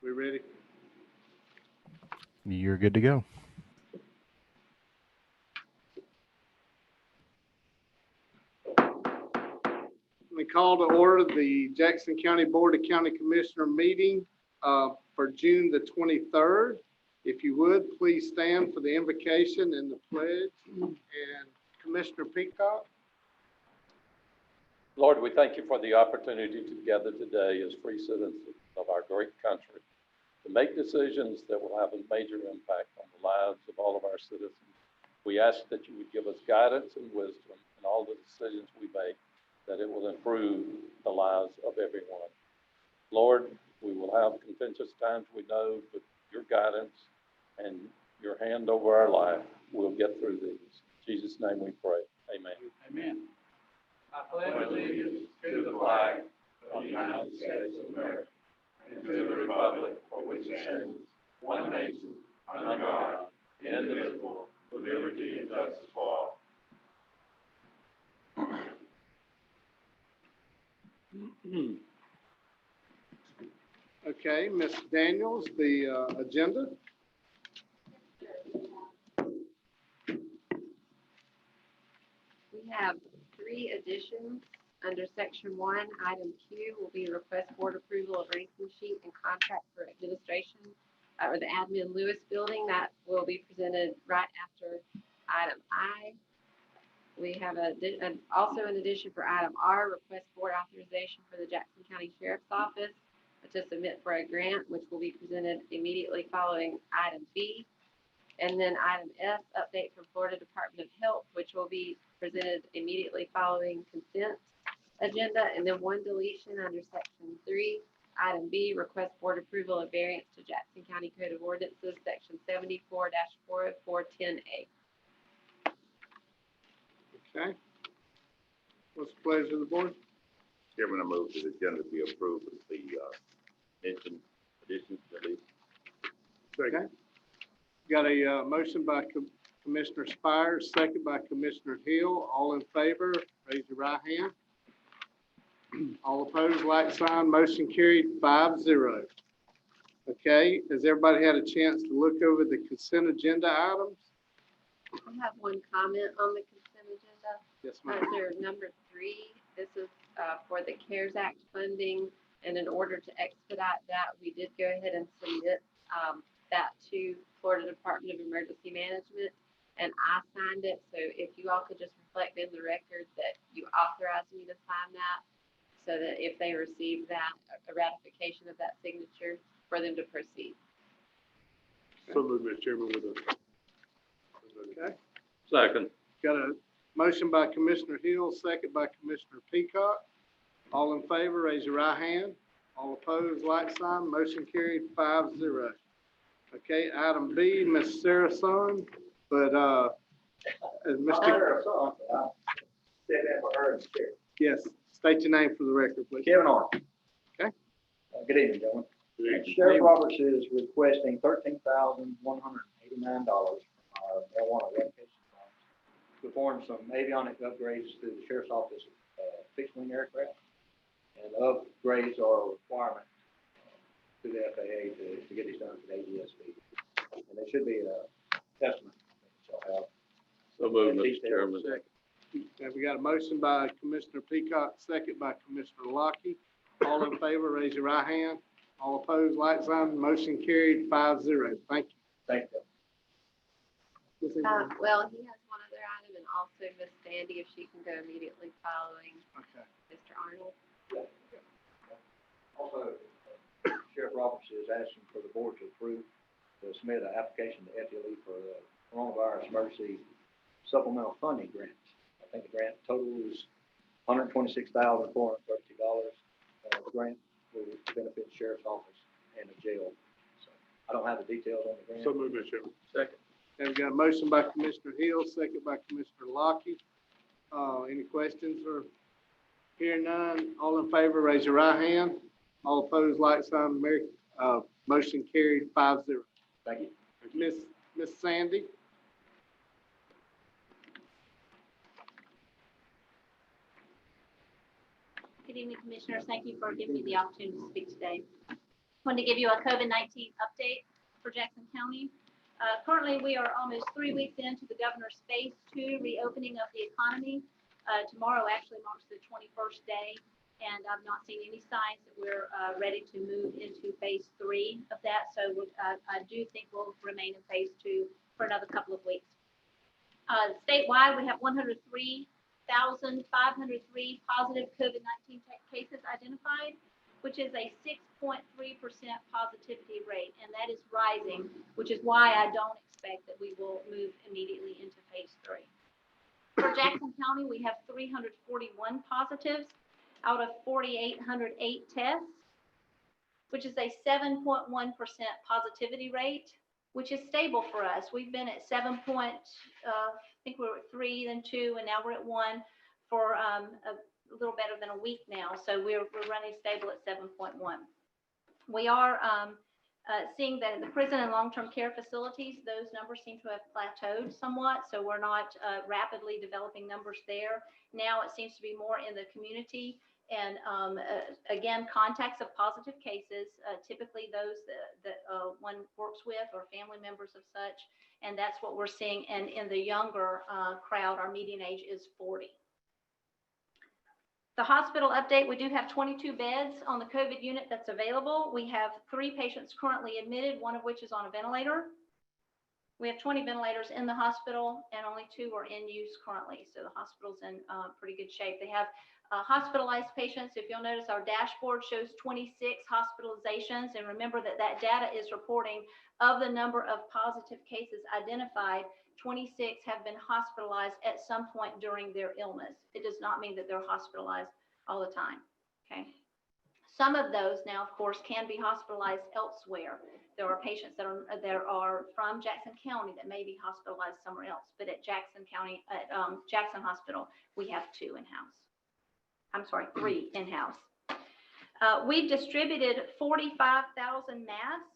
We ready? You're good to go. We call to order the Jackson County Board of County Commissioner meeting for June the 23rd. If you would, please stand for the invocation and the pledge. And Commissioner Peacock. Lord, we thank you for the opportunity to gather today as free citizens of our great country to make decisions that will have a major impact on the lives of all of our citizens. We ask that you would give us guidance and wisdom in all the decisions we make, that it will improve the lives of everyone. Lord, we will have contentious times, we know, but your guidance and your hand over our life, we'll get through these. In Jesus' name we pray. Amen. Amen. I pledge allegiance to the flag of the United States of America and to the republic for which it stands, one nation, under God, indivisible, with liberty and justice for all. Okay, Ms. Daniels, the agenda. We have 3 additions. Under section 1, item Q will be request board approval of ranking sheet and contract for administration or the admin Lewis building. That will be presented right after item I. We have also an addition for item R, request board authorization for the Jackson County Sheriff's Office to submit for a grant, which will be presented immediately following item B. And then item F, update from Florida Department of Health, which will be presented immediately following consent agenda. And then 1 deletion under section 3, item B, request board approval of variance to Jackson County Code of Ordinances, section 74-40410A. Okay. What's the pleasure of the board? Chairman, I move that the agenda be approved with the mentioned additions at least. Okay. Got a motion by Commissioner Spires, second by Commissioner Hill. All in favor, raise your right hand. All opposed, like sign. Motion carried 5-0. Okay, has everybody had a chance to look over the consent agenda items? I have 1 comment on the consent agenda. Yes, ma'am. Under number 3, this is for the CARES Act funding, and in order to expedite that, we did go ahead and submit that to Florida Department of Emergency Management, and I signed it. So if you all could just reflect in the record that you authorized me to sign that, so that if they receive that, a ratification of that signature for them to proceed. So moved, Mr. Chairman, with a. Okay. Second. Got a motion by Commissioner Hill, second by Commissioner Peacock. All in favor, raise your right hand. All opposed, like sign. Motion carried 5-0. Okay, item B, Ms. Sarah Son, but Mr. Yes, state your name for the record, please. Kevin Arnold. Okay. Good evening, gentlemen. Good Sheriff evening. Roberts is requesting $13,189 from our marijuana eradication funds to perform some avionic upgrades to the sheriff's office fixed wing aircraft. And upgrades are a requirement to the FAA to get these done for the ADSB. And there should be a estimate that y'all have. So moved, Mr. Details. Chairman. Now, we got a motion by Commissioner Peacock, second by Commissioner Lockie. All in favor, raise your right hand. All opposed, like sign. Motion carried 5-0. Thank you. Thank you. Well, he has 1 other item, and also Miss Sandy, if she can go immediately following Okay. Mr. Arnold. Also, Sheriff Roberts is asking for the board to approve to submit an application to FLE for the coronavirus emergency supplemental funding grants. I think the grant total is $126,432. The grant will benefit the sheriff's office and the jail. So I don't have the details on the grant. So moved, Mr. Chairman. Second. And we got a motion by Commissioner Hill, second by Commissioner Lockie. Any questions or hearing none? All in favor, raise your right hand. All opposed, like sign. Motion carried 5-0. Thank you. Miss Sandy. Good evening, Commissioners. Thank you for giving me the opportunity to speak today. Wanted to give you a COVID-19 update for Jackson County. Currently, we are almost 3 weeks into the governor's phase 2 reopening of the economy. Tomorrow actually marks the 21st day, and I've not seen any signs that we're ready to move into phase 3 of that. So I do think we'll remain in phase 2 for another couple of weeks. Statewide, we have 103,503 positive COVID-19 cases identified, which is a 6.3% positivity rate, and that is rising, which is why I don't expect that we will move immediately into phase 3. For Jackson County, we have 341 positives out of 4,808 tests, which is a 7.1% positivity rate, which is stable for us. We've been at I think we were at 3, then 2, and now we're at 1 for a little better than a week now. So we're running stable at 7.1. We are seeing that in the prison and long-term care facilities, those numbers seem to have plateaued somewhat. So we're not rapidly developing numbers there. Now it seems to be more in the community. And again, contacts of positive cases, typically those that one works with or family members of such. And that's what we're seeing. And in the younger crowd, our median age is 40. The hospital update, we do have 22 beds on the COVID unit that's available. We have 3 patients currently admitted, one of which is on a ventilator. We have 20 ventilators in the hospital and only 2 are in use currently. So the hospital's in pretty good shape. They have hospitalized patients. If you'll notice, our dashboard shows 26 hospitalizations. And remember that that data is reporting of the number of positive cases identified, 26 have been hospitalized at some point during their illness. It does not mean that they're hospitalized all the time, okay? Some of those now, of course, can be hospitalized elsewhere. There are patients that are from Jackson County that may be hospitalized somewhere else, but at Jackson County, at Jackson Hospital, we have 2 in-house. I'm sorry, 3 in-house. We've distributed 45,000 masks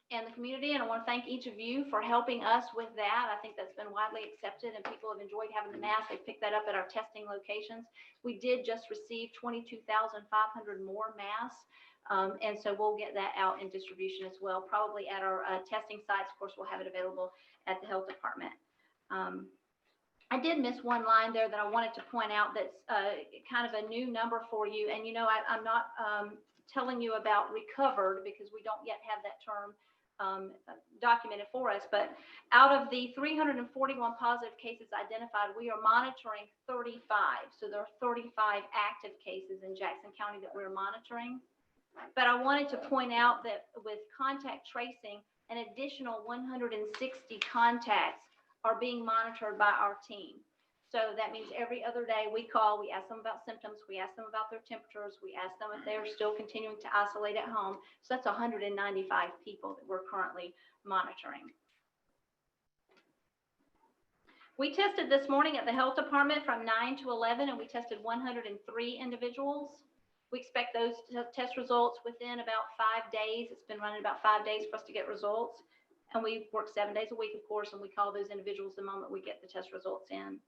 in the community, and I want to thank each of you for helping us with that. I think that's been widely accepted and people have enjoyed having the masks. They picked that up at our testing locations. We did just receive 22,500 more masks, and so we'll get that out in distribution as well, probably at our testing sites. Of course, we'll have it available at the health department. I did miss one line there that I wanted to point out that's kind of a new number for you. And, you know, I'm not telling you about recovered because we don't yet have that term documented for us. But out of the 341 positive cases identified, we are monitoring 35. So there are 35 active cases in Jackson County that we're monitoring. But I wanted to point out that with contact tracing, an additional 160 contacts are being monitored by our team. So that means every other day we call, we ask them about symptoms, we ask them about their temperatures, we ask them if they're still continuing to isolate at home. So that's 195 people that we're currently monitoring. We tested this morning at the health department from 9 to 11, and we tested 103 individuals. We expect those test results within about 5 days. It's been running about 5 days for us to get results. And we work 7 days a week, of course, and we call those individuals the moment we get the test results in.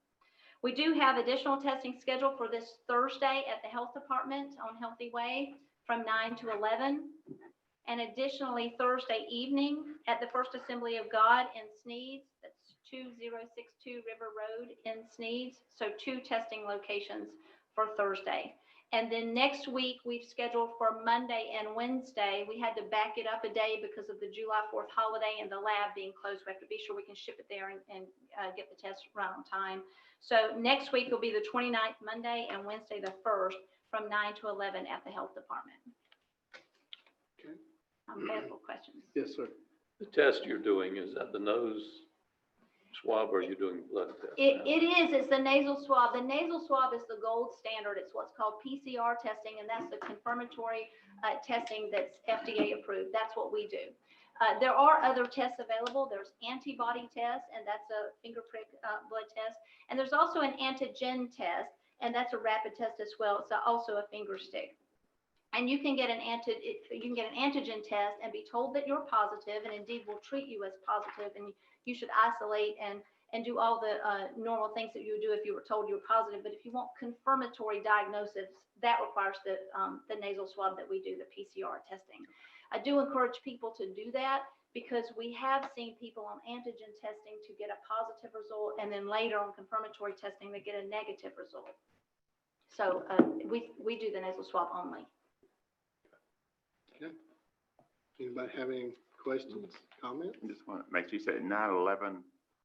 We do have additional testing scheduled for this Thursday at the health department on Healthy Way from 9 to 11. And additionally, Thursday evening at the First Assembly of God in Sneads, that's 2062 River Road in Sneads. So 2 testing locations for Thursday. And then next week, we've scheduled for Monday and Wednesday. We had to back it up a day because of the July 4th holiday and the lab being closed. We have to be sure we can ship it there and get the test run on time. So next week will be the 29th, Monday, and Wednesday, the 1st, from 9 to 11 at the health department. Okay. Available questions. Yes, sir. The test you're doing, is that the nose swab or are you doing blood test? It is. It's the nasal swab. The nasal swab is the gold standard. It's what's called PCR testing, and that's the confirmatory testing that's FDA approved. That's what we do. There are other tests available. There's antibody tests, and that's a finger prick blood test. And there's also an antigen test, and that's a rapid test as well. It's also a finger stick. And you can get an antigen test and be told that you're positive, and indeed will treat you as positive, and you should isolate and do all the normal things that you would do if you were told you were positive. But if you want confirmatory diagnosis, that requires the nasal swab that we do, the PCR testing. I do encourage people to do that because we have seen people on antigen testing to get a positive result, and then later on confirmatory testing, they get a negative result. So we do the nasal swab only. Anybody have any questions, comments? I just want to make sure you said 9/11,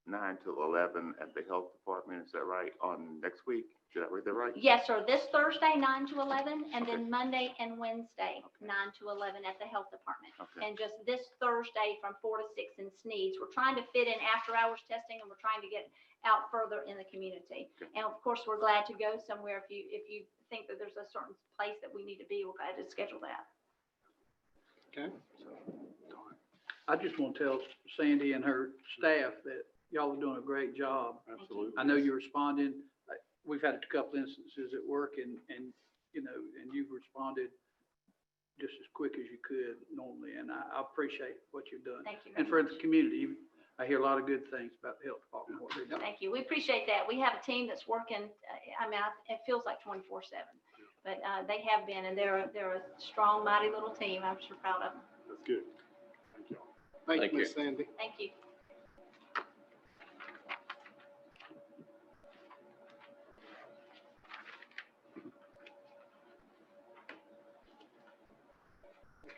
9 to 11 at the health department, is that right, on next week? Did I read that right? Yes, sir. This Thursday, 9 to 11, and then Monday and Wednesday, 9 to 11 at the health department. Okay. And just this Thursday from 4 to 6 in Sneads. We're trying to fit in after-hours testing, and we're trying to get out further in the community. Okay. And of course, we're glad to go somewhere. If you think that there's a certain place that we need to be, we're glad to schedule that. Okay. I just want to tell Sandy and her staff that y'all are doing a great job. Absolutely. I know you're responding. We've had a couple instances at work and you know, and you've responded just as quick as you could normally. And I appreciate what you've done. Thank you. And for the community, I hear a lot of good things about the health department, what they do. Thank you. We appreciate that. We have a team that's working, it feels like 24/7, but they have been, and they're a strong, mighty little team. I'm sure proud of them. That's good. Thank you. Thank Thank you, you. Ms. Sandy. Thank you.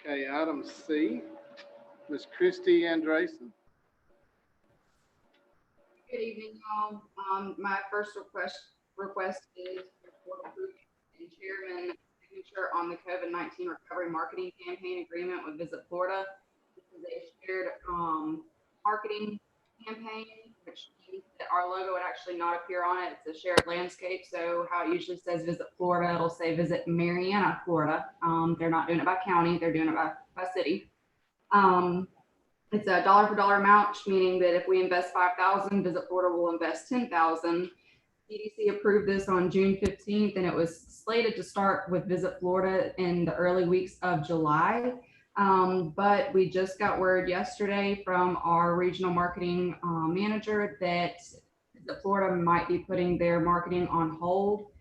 Okay, item C, Ms. Christy Andreessen. Good evening, y'all. My first request is for approval and chairman signature on the COVID-19 recovery marketing campaign agreement with Visit Florida. This is a shared marketing campaign, which means that our logo would actually not appear on it. It's a shared landscape. So how it usually says Visit Florida, it'll say Visit Marianna, Florida. They're not doing it by county, they're doing it by city. It's a dollar for dollar match, meaning that if we invest 5,000, Visit Florida will invest 10,000. CDC approved this on June 15th, and it was slated to start with Visit Florida in the early weeks of July. But we just got word yesterday from our regional marketing manager that Visit Florida might be putting their marketing on hold.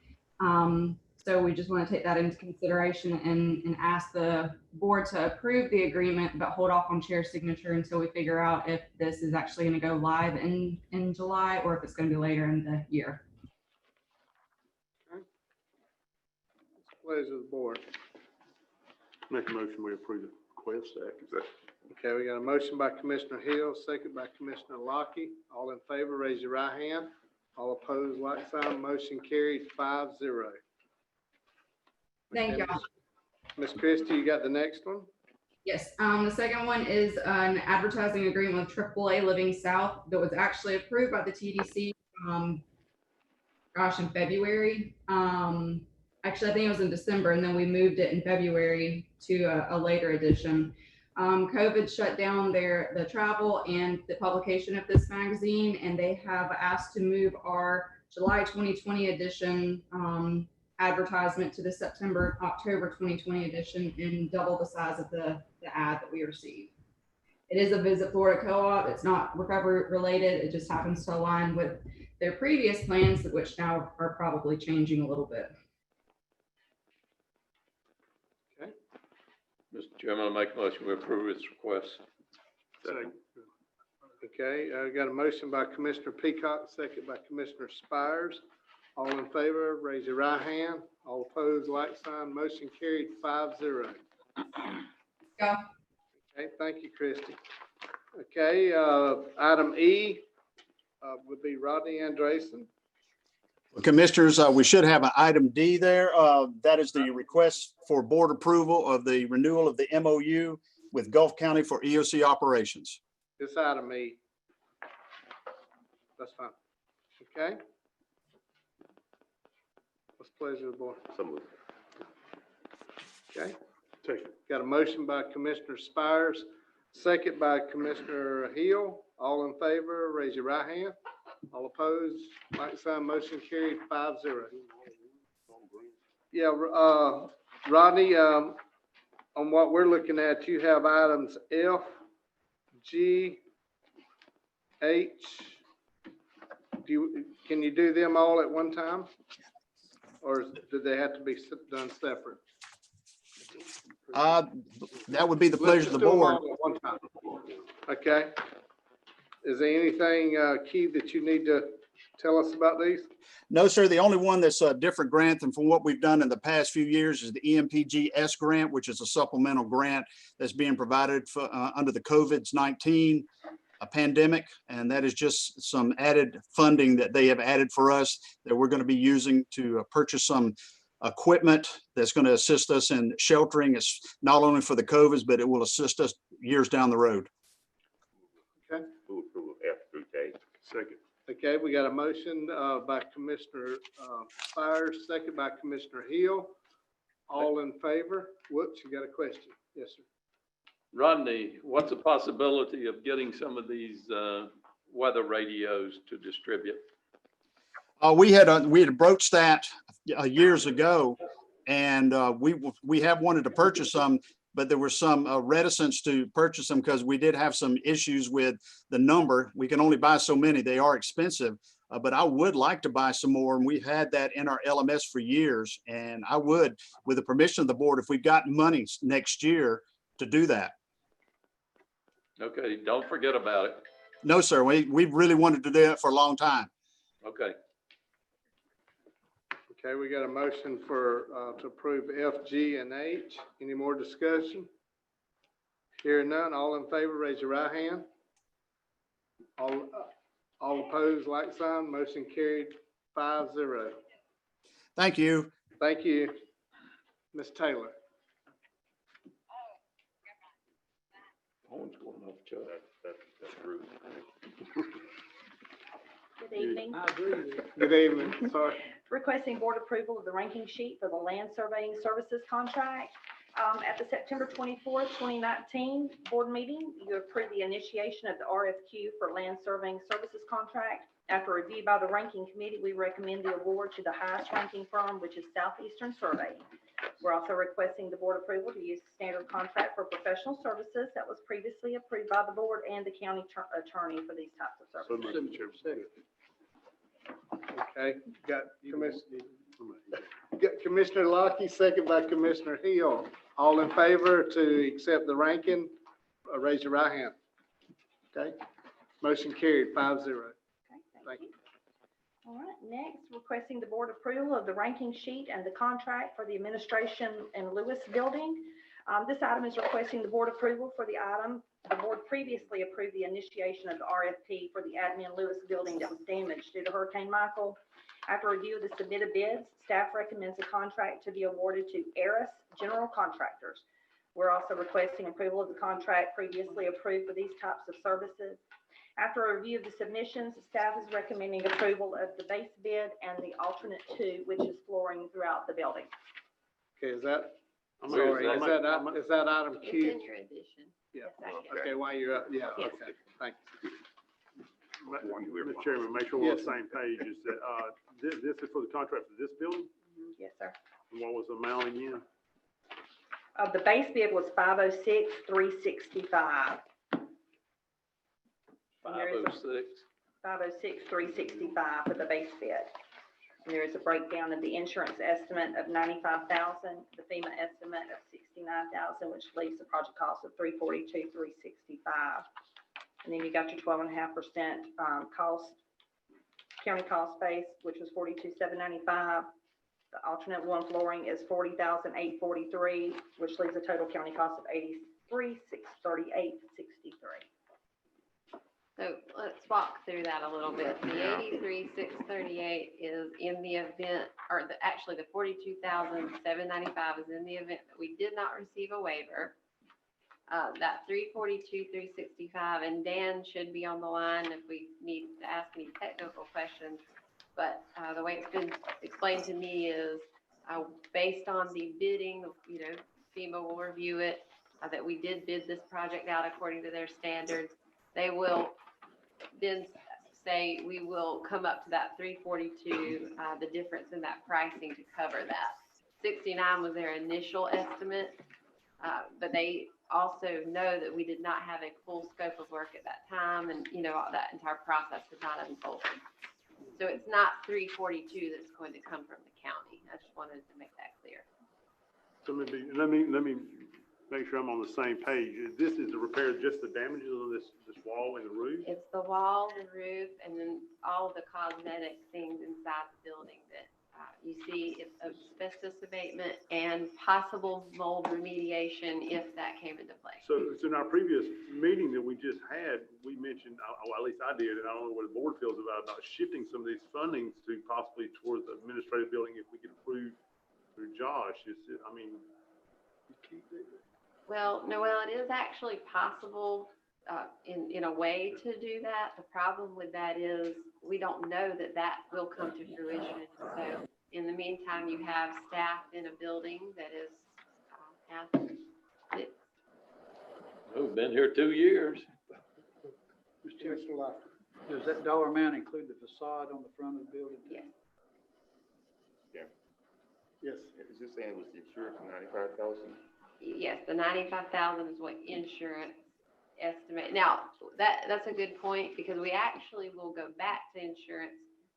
So we just want to take that into consideration and ask the board to approve the agreement, but hold off on chair signature until we figure out if this is actually going to go live in July or if it's going to be later in the year. Pleasure of the board. Make a motion, we approve the request. Okay, we got a motion by Commissioner Hill, second by Commissioner Lockie. All in favor, raise your right hand. All opposed, like sign. Motion carried 5-0. Thank y'all. Ms. Christie, you got the next one? Yes, the second one is an advertising agreement with AAA Living South that was actually approved by the TDC, in February. Actually, I think it was in December, and then we moved it in February to a later edition. COVID shut down the travel and the publication of this magazine, and they have asked to move our July 2020 edition advertisement to the October 2020 edition and double the size of the ad that we received. It is a Visit Florida co-op. It's not recovery related. It just happens to align with their previous plans, which now are probably changing a little bit. Okay. Mr. Chairman, I make a motion, we approve this request. Second. Okay, I got a motion by Commissioner Peacock, second by Commissioner Spires. All in favor, raise your right hand. All opposed, like sign. Motion carried 5-0. Yeah. Okay, thank you, Christie. Okay, item E would be Rodney Andreessen. Commissioners, we should have an item D there. That is the request for board approval of the renewal of the MOU with Gulf County for EOC operations. This item E. That's fine. Okay. What's the pleasure of the board? So moved. Okay. Take it. Got a motion by Commissioner Spires, second by Commissioner Hill. All in favor, raise your right hand. All opposed, like sign. Motion carried 5-0. Yeah, Rodney, on what we're looking at, you have items F, G, H. Can you do them all at one time? Or do they have to be done separate? That would be the pleasure of the Let's do them board. all at one time. Okay. Is there anything, Keith, that you need to tell us about these? No, sir. The only one that's a different grant than from what we've done in the past few years is the EMPGS grant, which is a supplemental grant that's being provided for, under the COVID-19 pandemic. And that is just some added funding that they have added for us that we're going to be using to purchase some equipment that's going to assist us in sheltering. It's not only for the COVIDs, but it will assist us years down the road. Move approval F through J. Second. Okay, we got a motion by Commissioner Spires, second by Commissioner Hill. All in favor? Whoops, you got a question? Yes, sir. Rodney, what's the possibility of getting some of these weather radios to distribute? We had broached that years ago, and we have wanted to purchase some, but there was some reticence to purchase them because we did have some issues with the number. We can only buy so many. They are expensive, but I would like to buy some more, and we've had that in our LMS for years. And I would, with the permission of the board, if we've got money next year, to do that. Okay, don't forget about it. No, sir. We really wanted to do it for a long time. Okay. Okay, we got a motion for, to approve F, G, and H. Any more discussion? Hearing none, all in favor, raise your right hand. All opposed, like sign, motion carried 5-0. Thank you. Thank you. Ms. Taylor. Horn's going off, Chuck. That's rude. Good evening. I agree with you. Good evening, sorry. Requesting board approval of the ranking sheet for the land surveying services contract. At the September 24th, 2019 board meeting, you approved the initiation of the RFQ for land surveying services contract. After review by the ranking committee, we recommend the award to the highest ranking firm, which is Southeastern Surveying. We're also requesting the board approval to use the standard contract for professional services that was previously approved by the board and the county attorney for these types of So services. moved, Mr. Chairman. Okay, got Commissioner Lockie, second by Commissioner Hill. All in favor to accept the ranking, raise your right hand. Okay, motion carried 5-0. Okay, thank you. All right, next, requesting the board approval of the ranking sheet and the contract for the administration and Lewis building. This item is requesting the board approval for the item. The board previously approved the initiation of the RFP for the admin Lewis building that was damaged due to Hurricane Michael. After review of the submitted bids, staff recommends the contract to be awarded to Aris General Contractors. We're also requesting approval of the contract previously approved for these types of services. After a review of the submissions, staff is recommending approval of the base bid and the alternate 2, which is flooring throughout the building. Okay, is that, I'm Where sorry, is is that item It's Q? in your addition. Yeah, Second. okay, while you're up, yeah, Yes. okay, thank you. Mr. Chairman, make sure we're on the same page. Is that, this is for the contract for this building? Yes, sir. And what was the amount again? The base bid was $506,365. 506. $506,365 for the base bid. And there is a breakdown of the insurance estimate of $95,000, the FEMA estimate of $69,000, which leaves the project cost of $342,365. And then you got your 12.5% cost, county cost base, which was $42,795. The alternate 1 flooring is $40,843, which leaves a total county cost of $83,638.63. So let's walk through that a little bit. The 83,638 is in the event, or actually the 42,795 is in the event that we did not receive a waiver. That 342,365, and Dan should be on the line if we need to ask any technical questions. But the way it's been explained to me is based on the bidding, FEMA will review it, that we did bid this project out according to their standards. They will then say we will come up to that 342, the difference in that pricing to cover that. 69 was their initial estimate, but they also know that we did not have a full scope of work at that time, and that entire process has not unfolded. So it's not 342 that's going to come from the county. I just wanted to make that clear. So let me make sure I'm on the same page. This is to repair just the damages on this wall and the roof? It's the wall, the roof, and then all the cosmetic things inside the building that you see asbestos abatement and possible mold remediation if that came into play. So in our previous meeting that we just had, we mentioned, well, at least I did, and I don't know what the board feels about shifting some of these fundings to possibly towards the administrative building if we get approved through Josh. I mean, Well, Noel, it is actually possible in a way to do that. The problem with that is we don't know that will come to fruition. So in the meantime, you have staff in a building that is, We've been here 2 years. Mr. Chairman, does that dollar amount include the facade on the front of the building? yes. Yes. Is this saying it was insured for 95,000? Yes, the 95,000 is what insurance estimate. Now, that's a good point because we actually will go back to insurance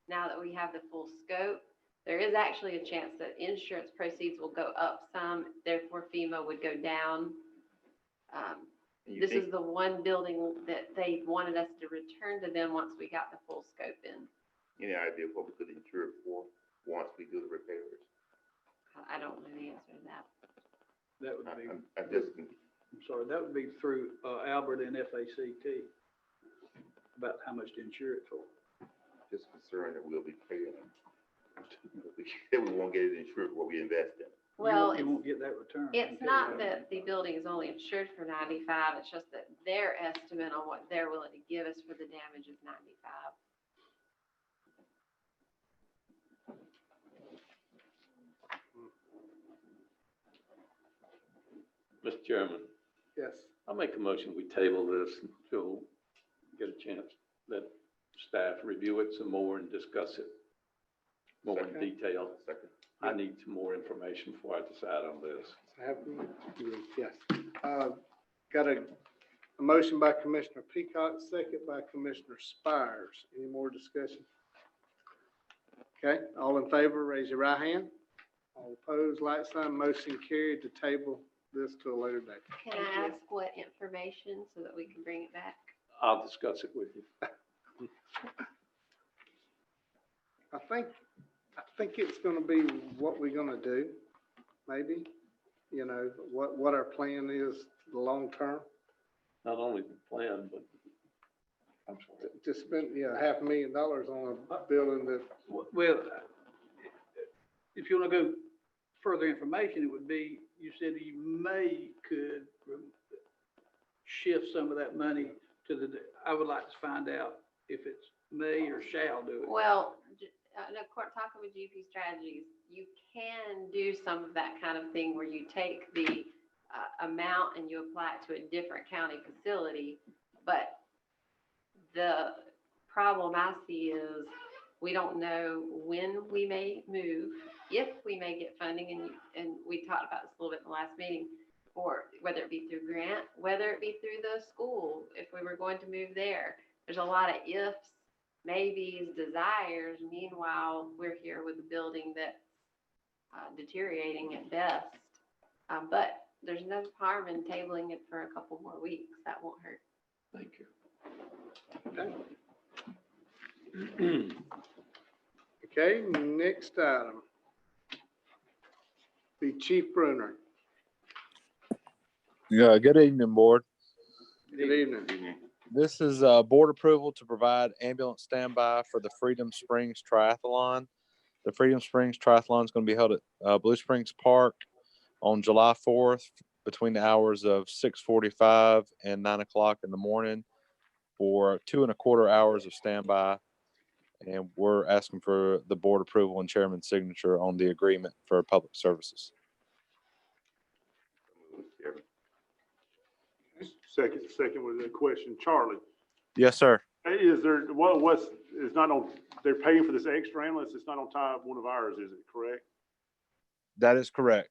now that we have the full scope. There is actually a chance that insurance proceeds will go up some, therefore FEMA would go down. This is the one building that they wanted us to return to them once we got the full scope in. Any idea what we could insure it for once we do the repairs? I don't know the answer to that. That would be, I'm sorry, that would be through Albert and FACT about how much to insure it for. just concerned that we'll be paying, that we won't get it insured what we invest in. Well, You won't get that return. it's not that the building is only insured for 95, it's just that their estimate on what they're willing to give us for the damage is 95. Mr. Chairman, Yes. I'll make a motion, we table this until we get a chance, let staff review it some more and discuss it more in Okay. detail. Second. I need some more information before I decide on this. Yes. Got a motion by Commissioner Peacock, second by Commissioner Spires. Any more discussion? Okay, all in favor, raise your right hand. All opposed, like sign, motion carried to table this to a later date. Can I ask what information so that we can bring it back? I'll discuss it with you. I think it's gonna be what we're gonna do, maybe. You know, what our plan is, the long term. Not only the plan, but, I'm sorry. Just spent, $500,000 on a building that, Well, if you want to go further information, it would be, you said you could shift some of that money to I would like to find out if it's may or shall do it. Well, talking with GP Strategies, you can do some of that kind of thing where you take the amount and you apply it to a different county facility. But the problem I see is we don't know when we may move, if we may get funding, and we talked about this a little bit in the last meeting, or whether it be through grant, whether it be through the school, if we were going to move there. There's a lot of ifs, maybes, desires. Meanwhile, we're here with a building that's deteriorating at best. But there's no harm in tabling it for a couple more weeks. That won't hurt. Thank you. okay, next item. The Chief Bruner. Yeah, good evening, board. Good evening. This is board approval to provide ambulance standby for the Freedom Springs Triathlon. The Freedom Springs Triathlon is going to be held at Blue Springs Park on July 4th between the hours of 6:45 and 9 o'clock in the morning for 2¼ hours of standby. And we're asking for the board approval and chairman's signature on the agreement for public services. Second with a question. Charlie, Yes, sir. is there, it's not on, they're paying for this extra ambulance, it's not on top of one of ours, is it correct? That is correct.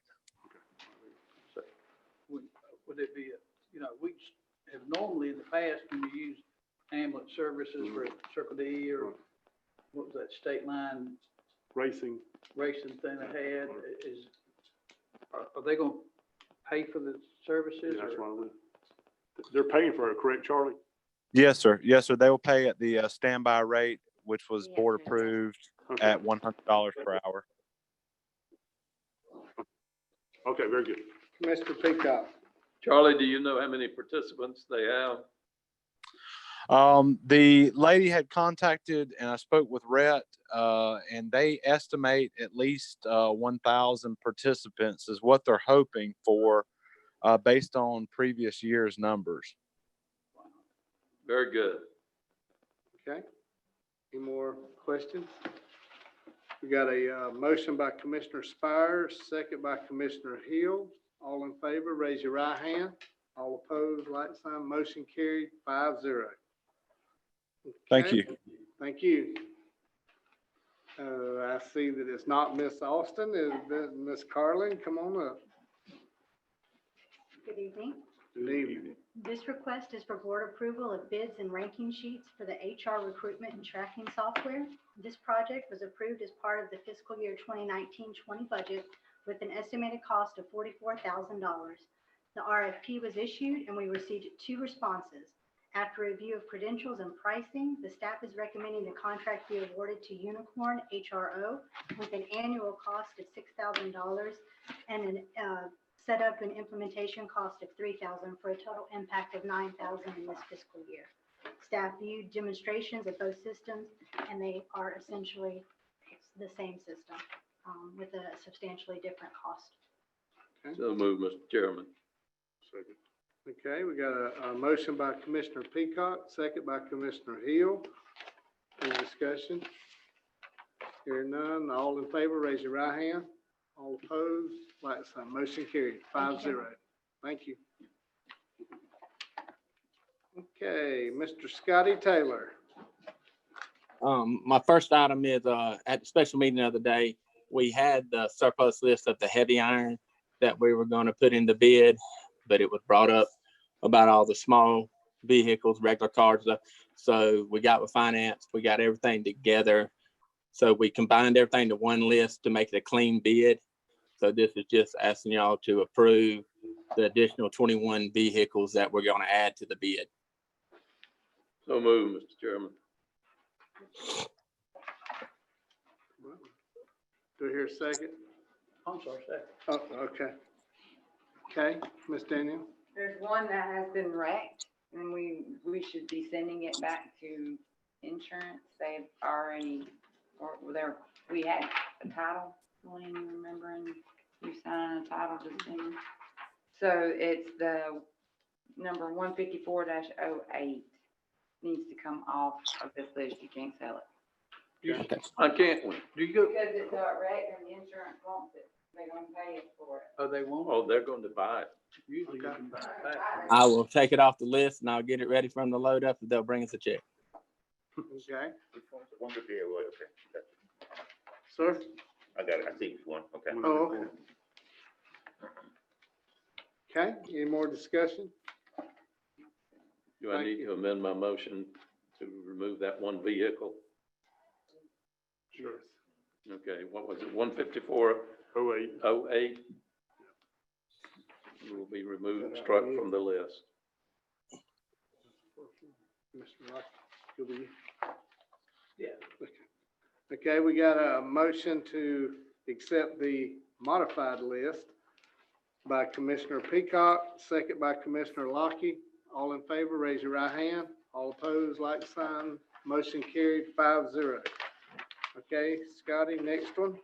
Would it be, we have normally in the past, when you use ambulance services for Circle D or what was that state line Racing. thing they had, are they going to pay for the services? That's or- why they're paying for it, correct, Charlie? Yes, sir. Yes, sir. They will pay at the standby rate, which was Yes, board sir. approved Okay. at $100 per hour. Okay, very good. Commissioner Peacock. Charlie, do you know how many participants they have? The lady had contacted and I spoke with Rhett, and they estimate at least 1,000 participants is what they're hoping for, based on previous year's numbers. Very good. Okay. Any more questions? We got a motion by Commissioner Spires, second by Commissioner Hill. All in favor, raise your right hand. All opposed, like sign. Motion carried 5-0. Thank Okay. you. Thank you. I see that it's not Miss Austin, it's Miss Carlin. Come on up. Good evening. Good evening. This request is for board approval of bids and ranking sheets for the HR recruitment and tracking software. This project was approved as part of the fiscal year 2019-20 budget with an estimated cost of $44,000. The RFP was issued and we received 2 responses. After review of credentials and pricing, the staff is recommending the contract be awarded to Unicorn HRO with an annual cost of $6,000 and an setup and implementation cost of $3,000 for a total impact of $9,000 in this fiscal year. Staff viewed demonstrations of both systems, and they are essentially the same system with a substantially different cost. So move, Mr. Chairman. Second. Okay, we got a motion by Commissioner Peacock, second by Commissioner Hill. Any discussion? Hearing none, all in favor, raise your right hand. All opposed, like sign. Motion carried 5-0. Thank you. Okay, Mr. Scotty Taylor. My first item is, at the special meeting the other day, we had the surplus list of the heavy iron that we were going to put in the bid, but it was brought up about all the small vehicles, regular cars. So we got with finance, we got everything together. So we combined everything to one list to make it a clean bid. So this is just asking y'all to approve the additional 21 vehicles that we're going to add to the bid. So move, Mr. Chairman. Do I hear a second? I'm sorry, second. Oh, okay. Okay, Ms. Daniel. There's one that has been wrecked and we should be sending it back to insurance. They've already, or there, we had a title. William, you remembering you signing a title to send? So it's the number 154-08 needs to come off of this list. You can't sell it. Okay. I can't win. Do you go? Because it's wrecked and the insurance wants it. They're gonna pay us for it. Oh, they won't? Oh, they're going to buy it. Usually you can buy it back. I will take it off the list and I'll get it ready for them to load up and they'll bring us a check. Okay, One good deal, okay. sir. I got it, I see one, okay. Oh, okay. Any more discussion? Do I need to amend my motion to remove that one vehicle? Yes. Okay, what was it, 15408? 08. Will be removed, struck from the list. Mr. Rock, you'll be. Yeah. Okay, we got a motion to accept the modified list by Commissioner Peacock, second by Commissioner Lockie. All in favor, raise your right hand. All opposed, like sign. Motion carried 5-0. Okay, Scotty, next one.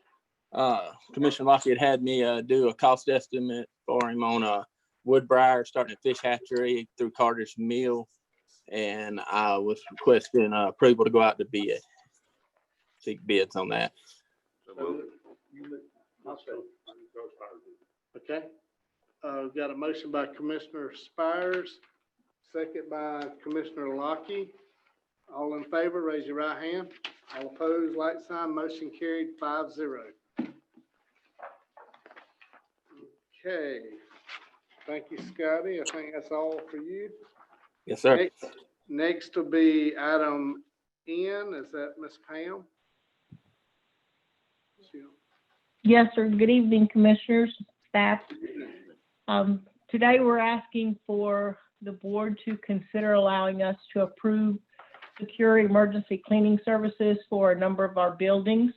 Commissioner Lockett had me do a cost estimate for him on Woodbriar, starting at Fish Hatchery through Carter's Mill. And I was requesting approval to go out to bid. Seek bids on that. Okay. We've got a motion by Commissioner Spires, second by Commissioner Lockie. All in favor, raise your right hand. All opposed, like sign. Motion carried 5-0. Okay. Thank you, Scotty. I think that's all for you. Yes, sir. Next will be item N. Is that Ms. Pam? Yes, sir. Good evening, commissioners, staff. Today, we're asking for the board to consider allowing us to approve secure emergency cleaning services for a number of our buildings.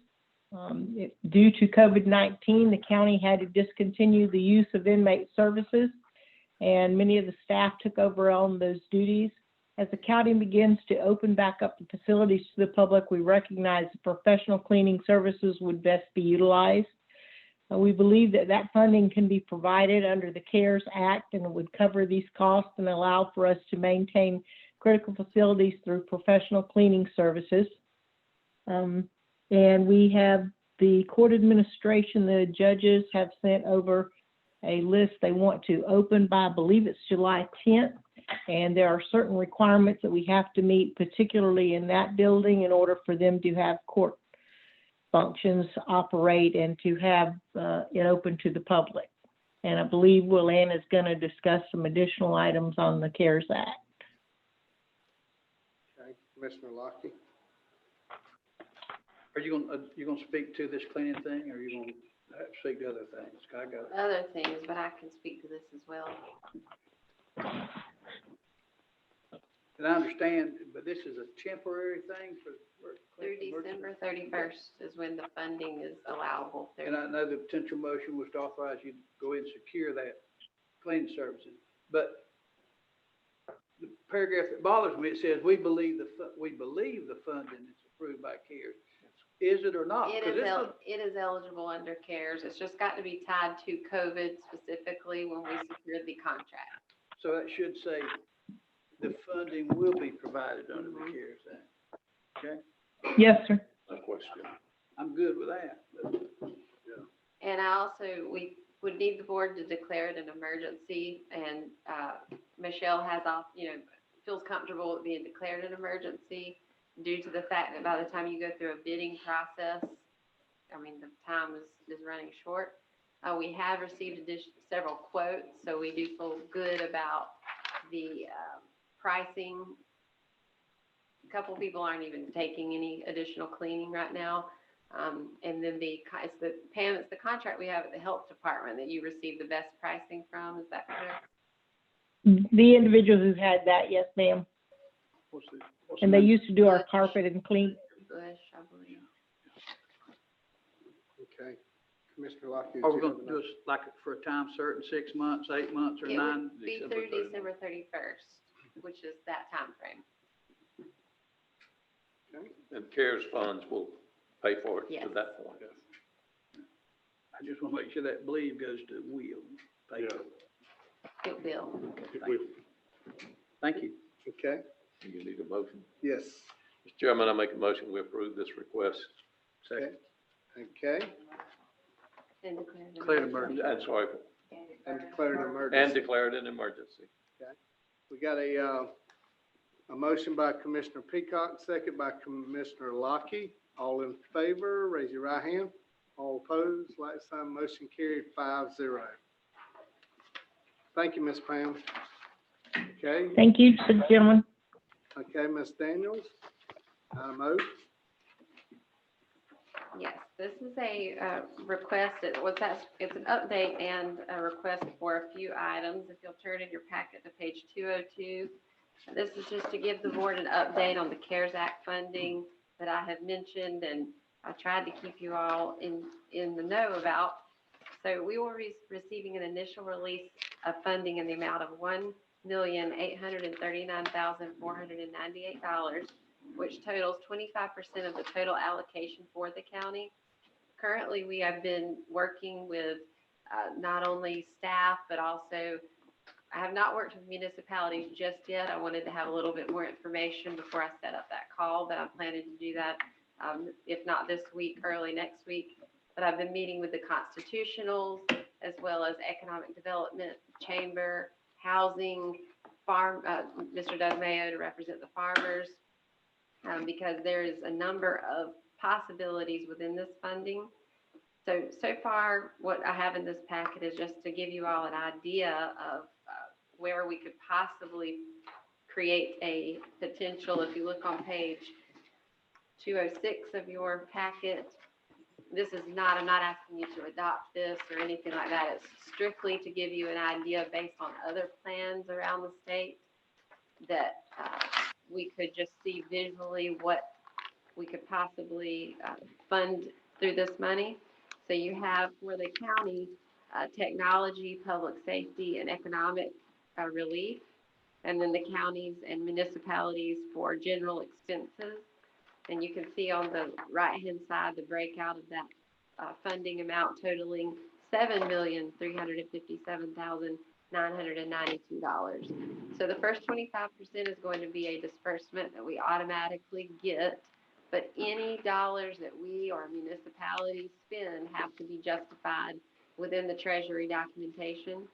Due to COVID-19, the county had to discontinue the use of inmate services, and many of the staff took over on those duties. As the county begins to open back up the facilities to the public, we recognize that professional cleaning services would best be utilized. We believe that that funding can be provided under the CARES Act, and it would cover these costs and allow for us to maintain critical facilities through professional cleaning services. And we have the court administration, the judges have sent over a list they want to open by, I believe it's July 10th. And there are certain requirements that we have to meet, particularly in that building, in order for them to have court functions operate and to have it open to the public. And I believe Willan is going to discuss some additional items on the CARES Act. Okay, Commissioner Lockie. Are you gonna speak to this cleaning thing, or are you gonna speak to other things? I got it. Other things, but I can speak to this as well. And I understand, but this is a temporary thing for Through December 31st is when the funding is allowable through. And I know the potential motion was to authorize you to go ahead and secure that cleaning services. But the paragraph that bothers me, it says, we believe the funding is approved by CARES. Is it or not? It is eligible under CARES. It's just got to be tied to COVID specifically when we secure the contract. So that should say the funding will be provided under the CARES Act. Okay? Yes, sir. No question. I'm good with that. And we would need the board to declare it an emergency, and Michelle has feels comfortable with being declared an emergency due to the fact that by the time you go through a bidding process, I mean, the time is running short. We have received several quotes, so we do feel good about the pricing. A couple of people aren't even taking any additional cleaning right now. And then it's the contract we have at the health department that you receive the best pricing from. Is that correct? The individuals who had that, yes, ma'am. And they used to do our carpet and clean. Bush, I believe. Okay, Commissioner Lockie. Are we going to do this like for a time certain, 6 months, 8 months, or It 9? would be through December 31st, which is that time frame. Okay. And CARES funds will pay for it Yes. to that point. I just want to make sure that bleed goes to Will. Thank you. It will. Thank you. Okay, You need a motion? yes. Mr. Chairman, I make a motion, we approve this request. Okay. Okay, And Declare an emergency. I'm sorry, and declare an and emergency. declare it an emergency. We got a motion by Commissioner Peacock, second by Commissioner Lockie. All in favor, raise your right hand. All opposed, like sign, motion carried 5-0. Thank you, Ms. Pam. Okay, Thank you, gentlemen. okay, Ms. Daniels. Item O. Yes, this is a request. It's an update and a request for a few items. If you'll turn in your packet to page 202. This is just to give the board an update on the CARES Act funding that I have mentioned, and I tried to keep you all in the know about. So we will be receiving an initial release of funding in the amount of $1,839,498, which totals 25% of the total allocation for the county. Currently, we have been working with not only staff, but also, I have not worked with municipalities just yet. I wanted to have a little bit more information before I set up that call, but I'm planning to do that, if not this week, early next week. But I've been meeting with the constitutionals as well as economic development, chamber, housing, farm, Mr. Doug Mayo to represent the farmers, because there is a number of possibilities within this funding. So far, what I have in this packet is just to give you all an idea of where we could possibly create a potential. If you look on page 206 of your packet, This is not, I'm not asking you to adopt this or anything like that. It's strictly to give you an idea based on other plans around the state that we could just see visually what we could possibly fund through this money. So you have for the county, technology, public safety, and economic relief, and then the counties and municipalities for general expenses. And you can see on the right-hand side, the breakout of that funding amount totaling $7,357,992. So the first 25% is going to be a disbursement that we automatically get, but any dollars that we or municipalities spend have to be justified within the Treasury documentation.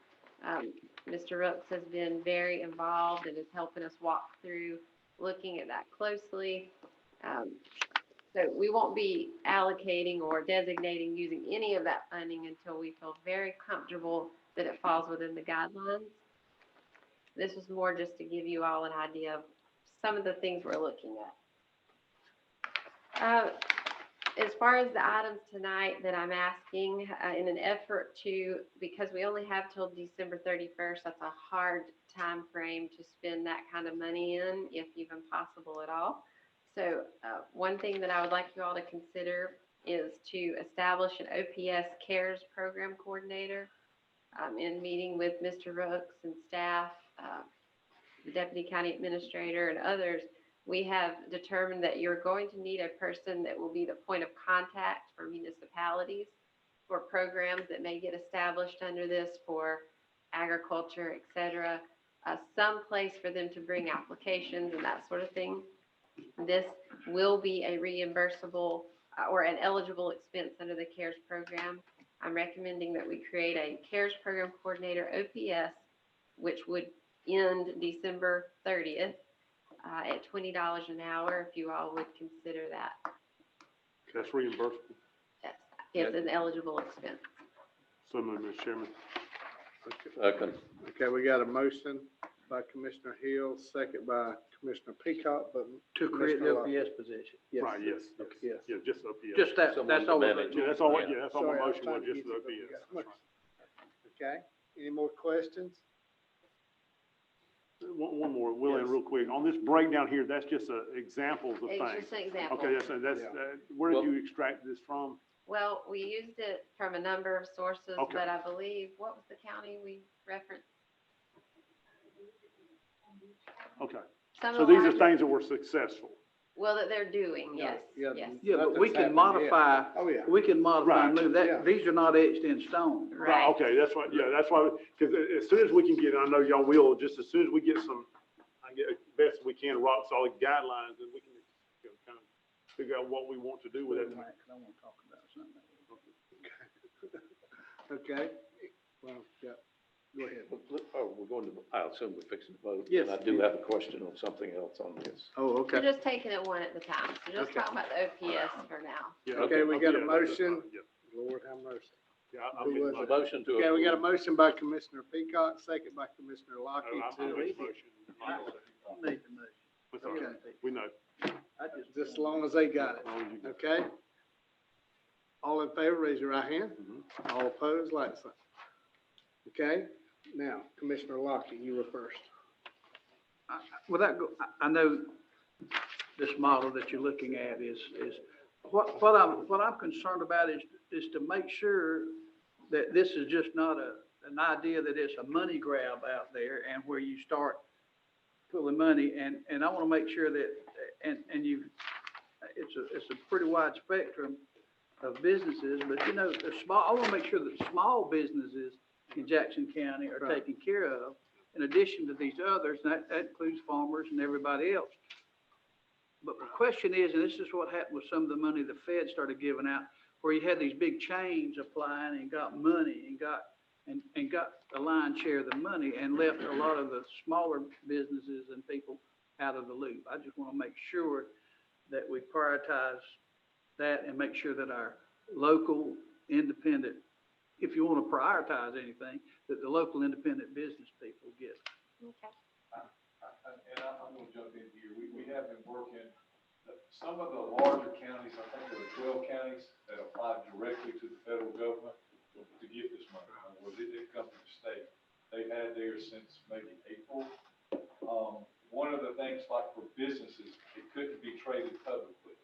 Mr. Rooks has been very involved and is helping us walk through looking at that closely. So we won't be allocating or designating using any of that funding until we feel very comfortable that it falls within the guidelines. This is more just to give you all an idea of some of the things we're looking at. As far as the items tonight that I'm asking, in an effort to, because we only have till December 31st, that's a hard time frame to spend that kind of money in, if even possible at all. So one thing that I would like you all to consider is to establish an OPS CARES program coordinator. In meeting with Mr. Rooks and staff, the Deputy County Administrator and others, we have determined that you're going to need a person that will be the point of contact for municipalities for programs that may get established under this for agriculture, et cetera, some place for them to bring applications and that sort of thing. This will be a reimbursable or an eligible expense under the CARES program. I'm recommending that we create a CARES program coordinator, OPS, which would end December 30th at $20 an hour, if you all would consider that. That's reimbursable. Yes, it's an eligible expense. So moved, Mr. Chairman. Second. Okay, we got a motion by Commissioner Hill, second by Commissioner Peacock, but. To create the Commissioner Locke. OPS position. Right, yes, Yes. yeah, just OPS. Just that, that's all. Someone to Yeah, that's all, Yeah. that's all my Sorry, I was motion trying was, to just get the you, OPS. but we That's got- Okay, any more questions? right. One more, William, real quick. On this breakdown here, that's just examples of It's things. just an example. Okay, that's, Yeah. where did Well- you extract this from? Well, we used it from a number of sources, Okay. but I believe, what was the county we referenced? Okay, Some so of the these are larger- things that were successful. Well, that they're doing, yes, Yeah, yes. Yeah, but we Nothing's can happened yet. modify, Oh, yeah. we can modify and Right, move yeah. that. These are not etched in stone. Right. Okay, that's why, yeah, that's why, because as soon as we can get, I know y'all will, just as soon as we get some, I get, best we can, rock solid guidelines, and we can, kind of figure out what we want to do with it. I want to talk about something. Okay, well, yeah, go ahead. Oh, we're going to, I assume we're fixing to vote. Yes. And I do have a question on something else on this. Oh, We're okay. just taking it one at a time, so just Okay. talking about the OPS for now. Yeah, Okay, we got a yeah, motion. yeah. Lord have mercy. Yeah, I Who made was my- it? Motion to. Okay, we got a approve. motion by Commissioner Peacock, second by Commissioner Locke I made to, the motion. Made the motion. It's all right. We know. I just. just as long as they got it, As long as you get- okay? All in favor, raise your right hand. Mhm. All opposed, like sign. Okay, now, Commissioner Locke, you were first. I know this model that you're looking at is, what I'm concerned about is to make sure that this is just not an idea that it's a money grab out there and where you start pulling money, and I want to make sure that, and you, it's a pretty wide spectrum of businesses, but you know, I want to make sure that small businesses in Jackson County are Right. taken care of, in addition to these others, and that includes farmers and everybody else. But the question is, and this is what happened with some of the money the Fed started giving out, where you had these big chains applying and got money and got a lion's share of the money and left a lot of the smaller businesses and people out of the loop. I just want to make sure that we prioritize that and make sure that our local independent, if you want to prioritize anything, that the local independent business people get. Okay. And I'm gonna jump in here. We have been working, some of the larger counties, I think there are 12 counties that apply apply directly to the federal government to get this money. Or did it come from the state? They've had theirs since maybe April. One of the things, like for businesses, it couldn't be traded publicly.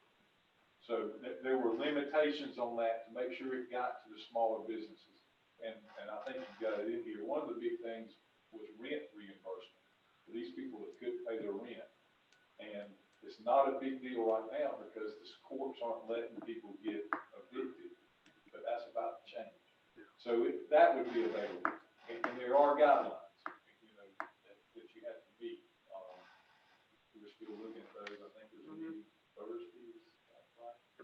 So there were limitations on that to make sure it got to the smaller businesses. And I think you've got it in here. One of the big things was rent reimbursement for these people that couldn't pay their rent. And it's not a big deal right now because the courts aren't letting people get evicted, but that's about to change. So that would be available. And there are guidelines, you know, that you have to meet. We're still looking at those. I think there's a meeting Thursday.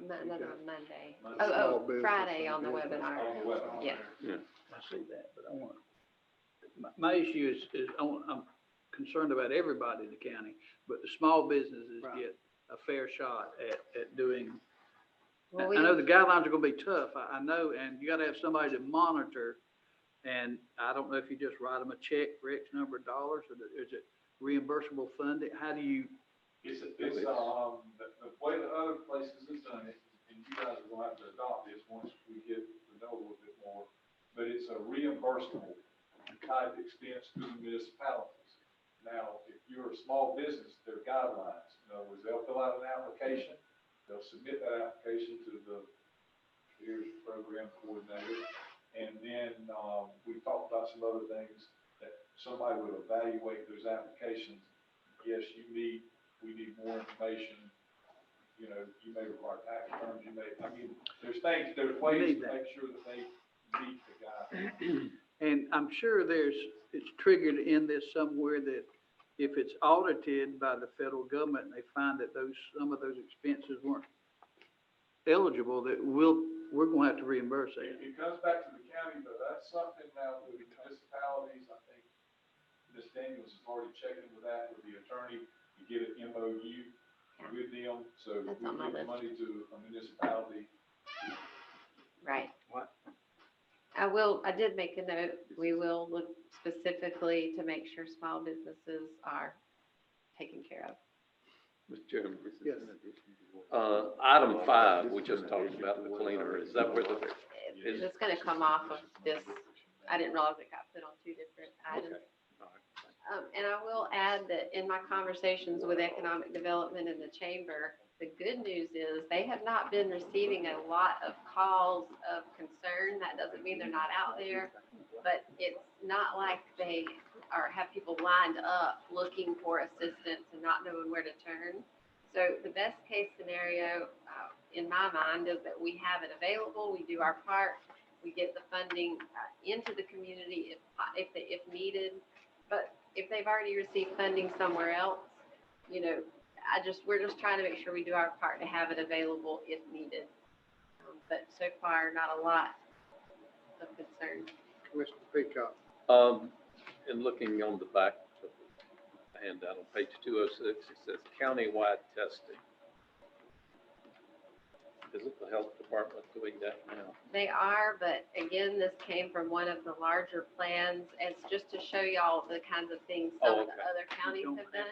Another on Monday. Monday. Oh, Small business Friday on the and business. webinar. On the webinar. Yeah. I see that, but I want, my issue is I'm concerned about everybody in the county, but the small businesses Right. get a fair shot at doing. Well, I know the guidelines are gonna be tough, I know, and you gotta have somebody to monitor. And I don't know if you just write them a check for X number of dollars, or is it reimbursable funding? How do you? It's the way the other places have done it, and you guys are gonna have to adopt this once we get to know a little bit more, but it's a reimbursable type expense to the municipalities. Now, if you're a small business, there are guidelines. In other words, they'll fill out an application, they'll submit that application to the program coordinator, and then, we talked about some other things that somebody would evaluate those applications. Yes, we need more information, you know, you may require tax returns, there's ways to make sure that they meet the guidelines. And I'm sure it's triggered in this somewhere that if it's audited by the federal government and they find that some of those expenses weren't eligible, that we're gonna have to reimburse that. It comes back to the county, but that's something now with the municipalities, I think Ms. Daniels is already checking with that with the attorney to get an MOU with them, so we That's on my give list. money to a municipality. Right. What? I did make a note, we will look specifically to make sure small businesses are taken care of. Mr. Chairman. Yes. Item 5, we just talked about the cleaner. Is that where It's gonna come off of this, I didn't realize it got put on two different items. And I will add that in my conversations with economic development in the chamber, the good news is they have not been receiving a lot of calls of concern. That doesn't mean they're not out there, but it's not like they have people lined up looking for assistance and not knowing where to turn. So the best case scenario, in my mind, is that we have it available, we do our part, we get the funding into the community if needed. But if they've already received funding somewhere else, you know, we're just trying to make sure we do our part to have it available if needed. But so far, not a lot of concern. Mr. Peacock. in looking on the back of the handout on page 206, it says countywide testing. Isn't the health department doing that now? They are, but again, this came from one of the larger plans. It's just to show y'all the kinds of things some of the other counties have done.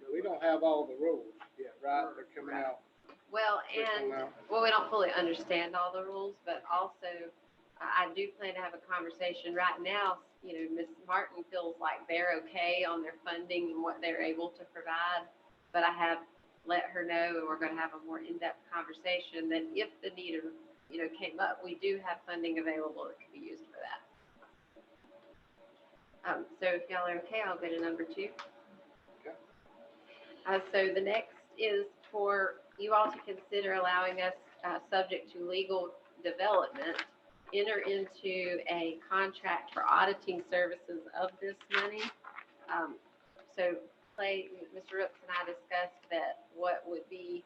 We don't have all the rules yet, right? They're coming out. Well, They come and, out. well, we don't fully understand all the rules, but also I do plan to have a conversation right now. You know, Ms. Martin feels like they're okay on their funding and what they're able to provide. But I have let her know, and we're going to have a more in-depth conversation that if the need, came up, we do have funding available that could be used for that. So if y'all are okay, I'll go to number 2. So the next is for you all to consider allowing us, subject to legal development, enter into a contract for auditing services of this money. So Clay, Mr. Rooks and I discussed that what would be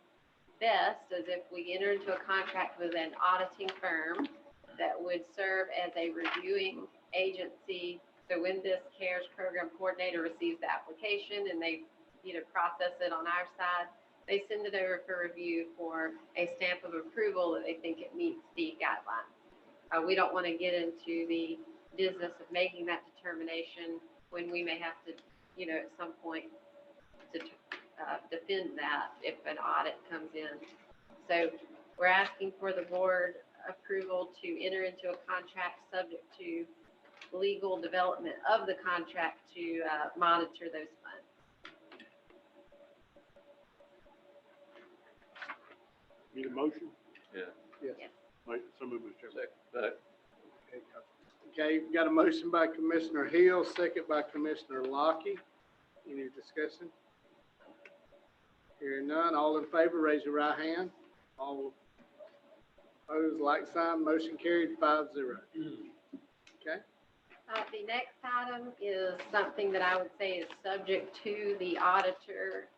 best is if we enter into a contract with an auditing firm that would serve as a reviewing agency. So when this CARES program coordinator receives the application and they process it on our side, they send it over for review for a stamp of approval that they think it meets the guidelines. We don't want to get into the business of making that determination when we may have to, at some point to defend that if an audit comes in. So We're asking for the board approval to enter into a contract subject to legal development of the contract to monitor those funds. Need a motion? Yeah. Yes. Right, so move, Mr. Chairman. Second. Okay, got a motion by Commissioner Hill, second by Commissioner Lockie. Any discussion? Hearing none, all in favor, raise your right hand. All opposed, like sign, motion carried 5-0. Okay, The next item is something that I would say is subject to the auditor,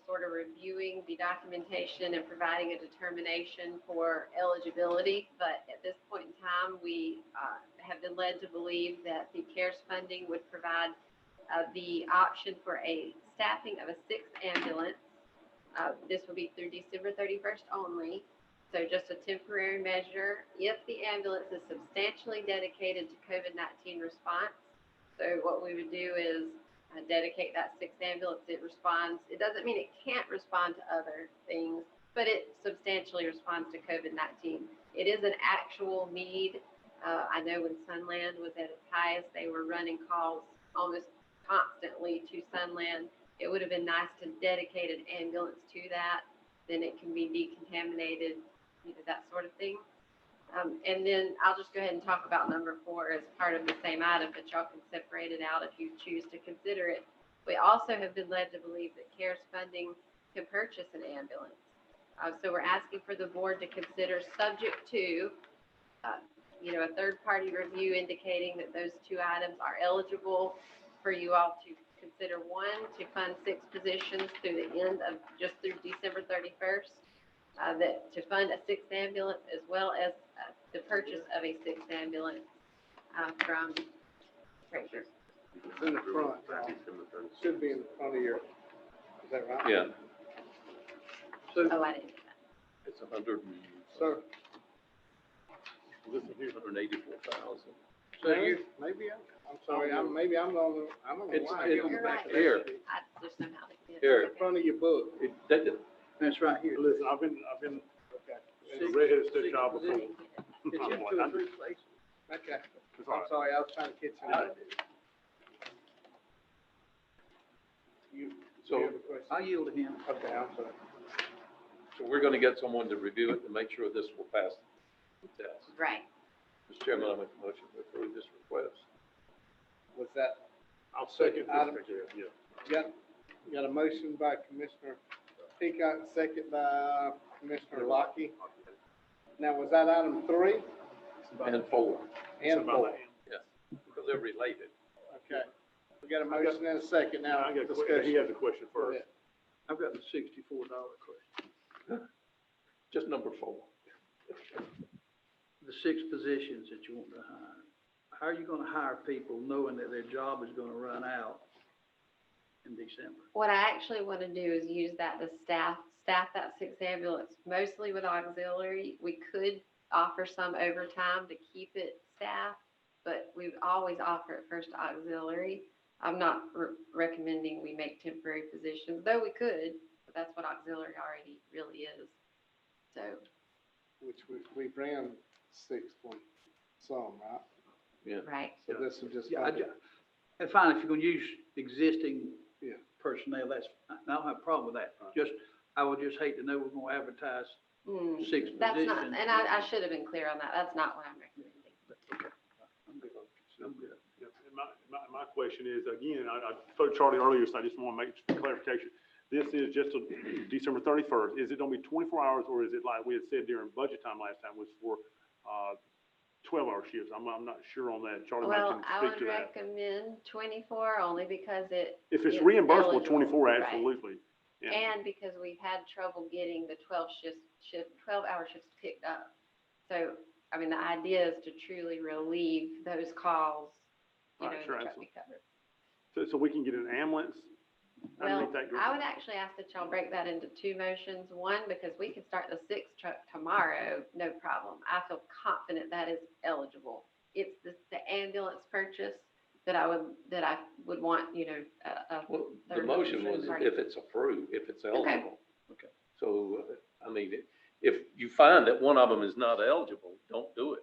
sort of reviewing the documentation and providing a determination for eligibility. But at this point in time, we have been led to believe that the CARES funding would provide the option for a staffing of a 6th ambulance. This will be through December 31st only. So just a temporary measure if the ambulance is substantially dedicated to COVID-19 response. So what we would do is dedicate that 6th ambulance. It responds. It doesn't mean it can't respond to other things, but it substantially responds to COVID-19. It is an actual need. I know when Sunland was at its highest, they were running calls almost constantly to Sunland. It would have been nice to dedicate an ambulance to that. Then it can be decontaminated, that sort of thing. And then I'll just go ahead and talk about number 4 as part of the same item, but y'all can separate it out if you choose to consider it. We also have been led to believe that CARES funding can purchase an ambulance. So we're asking for the board to consider, subject to, a third-party review indicating that those 2 items are eligible for you all to consider. 1, to fund 6 positions through the end of, just through December 31st. That to fund a 6th ambulance, as well as the purchase of a 6th ambulance from Fraser. it's in the front. Should be in the front of your, is that right? Yeah, Oh, I didn't do that. it's 100 Sir, and 184,000. so you, maybe, I'm sorry, maybe I'm on the It's- line. it's- I'm You're back right. there. Here. I just know how to get it. Here. In front of your book. That's right here. Listen, I've been Okay. in the redheaded stitch job before. It's in 2 or 3 places. Okay. It's all I'm right. sorry, I was trying to catch you up. You So- have a question? I yield to him. Okay, I'm sorry. So we're going to get someone to review it to make sure this will pass the test. Right. Mr. Chairman, I make a motion to approve this request. Was that, I'll second Item- this, yeah. got a motion by Commissioner Peacock, second by Commissioner Lockie. Now, was that item 3 And 4, and 4? yes, because they're related. Okay. We got a motion and a second now. I got a question. He Discussion. has a question Go first. ahead. I've got the $64 question. Just number 4. The 6 positions that you want to hire. How are you gonna hire people knowing that their job is gonna run out in December? What I actually want to do is use that to staff that 6th ambulance, mostly with auxiliary. We could offer some overtime to keep it staffed, but we always offer it first to auxiliary. I'm not recommending we make temporary positions, though we could, but that's what auxiliary already really is. So, Which we ran 6 for some, right? Yeah. right. So this will just. Yeah, fund it. and fine, if you're gonna use existing Yeah. personnel, I don't have a problem with that. Just, I would just hate to know we're gonna advertise 6 That's not, positions. and I should have been clear on that. That's not what I'm recommending. I'm good. I'm good. Yeah, and my question is, again, I told Charlie earlier, so I just want to make clarification. This is just till December 31st. Is it going to be 24 hours, or is it like we had said during budget time last time, was for 12-hour shifts? I'm not sure on that. Charlie might Well, can I speak would to that. recommend 24 only because it. If it's is reimbursable, eligible, 24, right. absolutely. Yeah. And because we've had trouble getting the 12-hour shifts picked up. So, I mean, the idea is to truly relieve those calls, Right, the sure, truck absolutely. be covered. So we can get an ambulance Well, underneath that group? I would actually ask that y'all break that into 2 motions. 1, because we can start the 6th truck tomorrow, no problem. I feel confident that is eligible. It's the ambulance purchase that I would want, Well, the third motion was party. if it's approved, if it's eligible. Okay. So, I mean, if you find that one of them is not eligible, don't do it.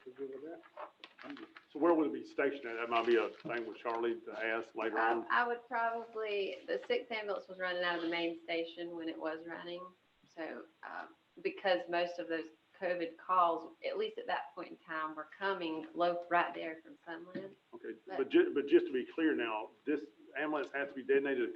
You good with that? So where would it be stationed at? That might be a thing with Charlie to ask later on. I would probably, the 6th ambulance was running out of the main station when it was running. So, because most of those COVID calls, at least at that point in time, were coming right there from Sunland. Okay, but just to be clear now, this ambulance has to be designated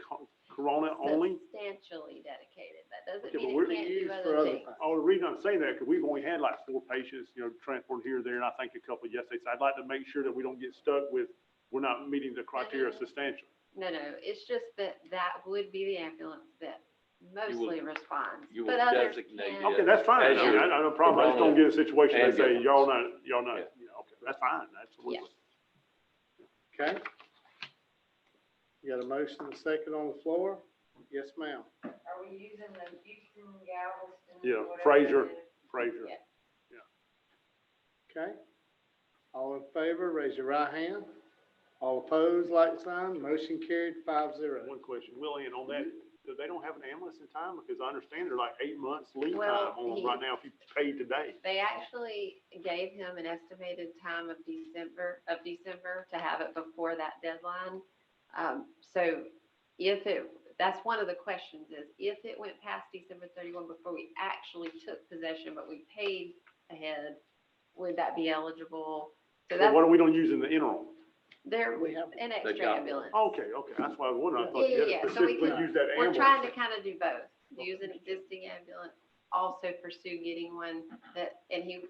Corona only? Substantially dedicated. That doesn't Okay, mean but it can't do Used for other other things. things. Oh, the reason I'm saying that, because we've only had like 4 patients, transported here or there, and I think a couple yesterday. So I'd like to make sure that we don't get stuck with, we're not meeting the criteria substantial. No, it's just that would be the ambulance that mostly responds. You But will others designate can- Okay, that's fine. As I mean, I don't have a problem. I just don't get a situation they say, ambulance. y'all not, Yeah. okay, that's fine, absolutely. Okay. You got a motion and a second on the floor? Yes, ma'am. Are we using the Houston, Galveston? Yeah, whatever? Fraser. Yeah. Okay. All in favor, raise your right hand. All opposed, like sign. Motion carried 5-0. One question, Willie, and on that, they don't have an ambulance in time? Because I understand they're like 8 months lead Well, time on them right now if you pay today. They actually gave him an estimated time of December to have it before that deadline. So that's one of the questions is, if it went past December 31 before we actually took possession, but we paid ahead, would that be eligible? So But that's, what are we gonna use in the interim? there, We have- an They extra got one. ambulance. Okay, that's why I was wondering. I thought you Yeah. had to So we specifically can- use that We're ambulance. trying to kind of do both, use an existing ambulance, also pursue getting one that, and he,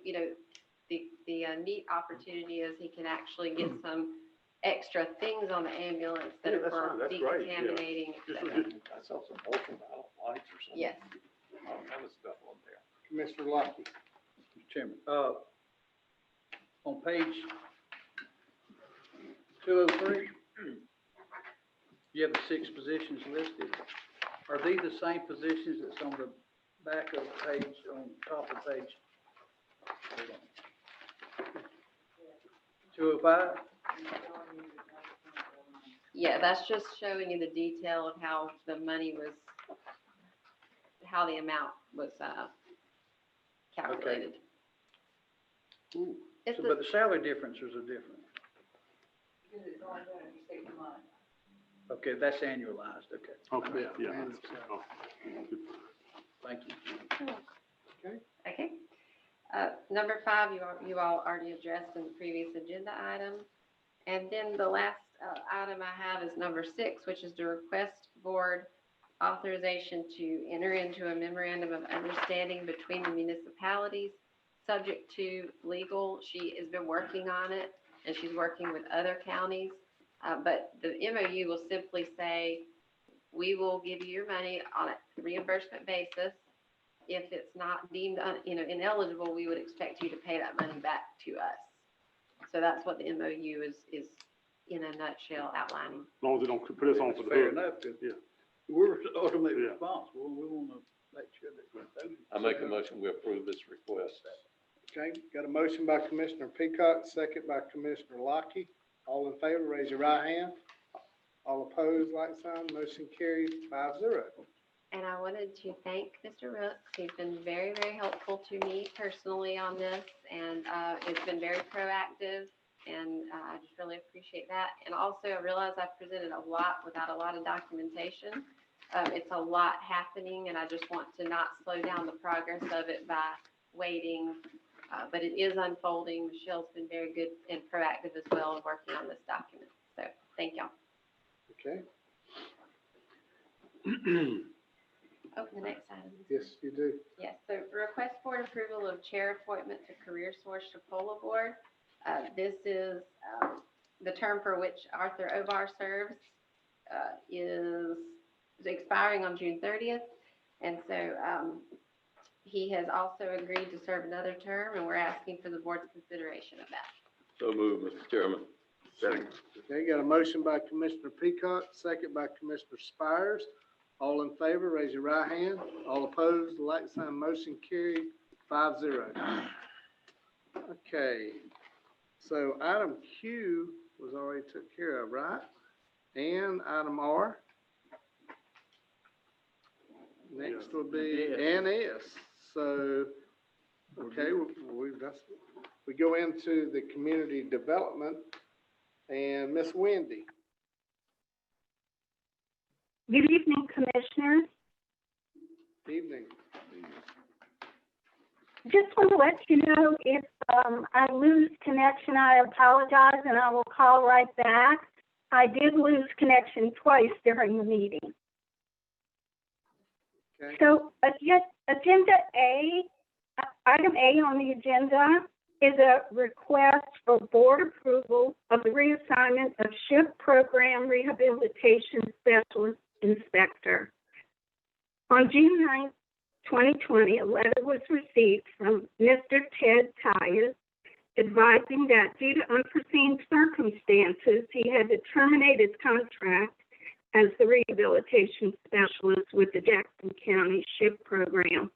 the neat opportunity is he can actually get some extra things on the ambulance that Yeah, are that's for fine. That's great. Yeah. decontaminating, et Just- cetera. just- I saw some ultraviolet lights or something. Yes. All kind of stuff on there. Commissioner Lockie. Mr. Chairman, on page 203, you have the 6 positions listed. Are these the same positions that's on the back of the page, on top of the page? 205? Yeah, that's just showing you the detail of how the money was, how the amount was, calculated. Ooh. It's So, the- but the salary differences are different. Okay, that's annualized, okay. Okay, yeah. Oh. Thank you. Okay. Number 5, you all already addressed in the previous agenda item. And then the last item I have is number 6, which is to request board authorization to enter into a memorandum of understanding between the municipalities, subject to legal. She has been working on it, and she's working with other counties. But the MOU will simply say, we will give you your money on a reimbursement basis. If it's not deemed, ineligible, we would expect you to pay that money back to us. So that's what the MOU is in a nutshell outlining. As long as they don't put us on for the Fair hook. enough, 'cause Yeah. we're ultimately Yeah. responsible. We want to make sure that. I make a motion, we approve this request. Okay, got a motion by Commissioner Peacock, second by Commissioner Lockie. All in favor, raise your right hand. All opposed, like sign. Motion carried 5-0. And I wanted to thank Mr. Rooks. He's been very, very helpful to me personally on this, and it's been very proactive, and I just really appreciate that. And also, I realize I've presented a lot without a lot of documentation. It's a lot happening, and I just want to not slow down the progress of it by waiting. But it is unfolding. Michelle's been very good and proactive as well in working on this document. So, thank y'all. Okay, Oh, the next item. yes, you do. Yes, so request board approval of chair appointment to Career Source Chipola Board. This is the term for which Arthur Ovar serves is expiring on June 30th. And so he has also agreed to serve another term, and we're asking for the board's consideration of that. So move, Mr. Chairman. Second. Okay, got a motion by Commissioner Peacock, second by Commissioner Spires. All in favor, raise your right hand. All opposed, like sign. Motion carried 5-0. Okay, so item Q was already took care of, right? And item R. Next will be NS. So, okay, we go into the community development and Miss Wendy. Good evening, Commissioners. Evening. Just want to let you know if I lose connection, I apologize, and I will call right back. I did lose connection twice during the meeting. Okay. So agenda A, item A on the agenda is a request for board approval of the reassignment of SHIP Program Rehabilitation Specialist Inspector. On June 9th, 2020, a letter was received from Mr. Ted Tyus advising that due to unforeseen circumstances, he had to terminate his contract as the rehabilitation specialist with the Jackson County SHIP program.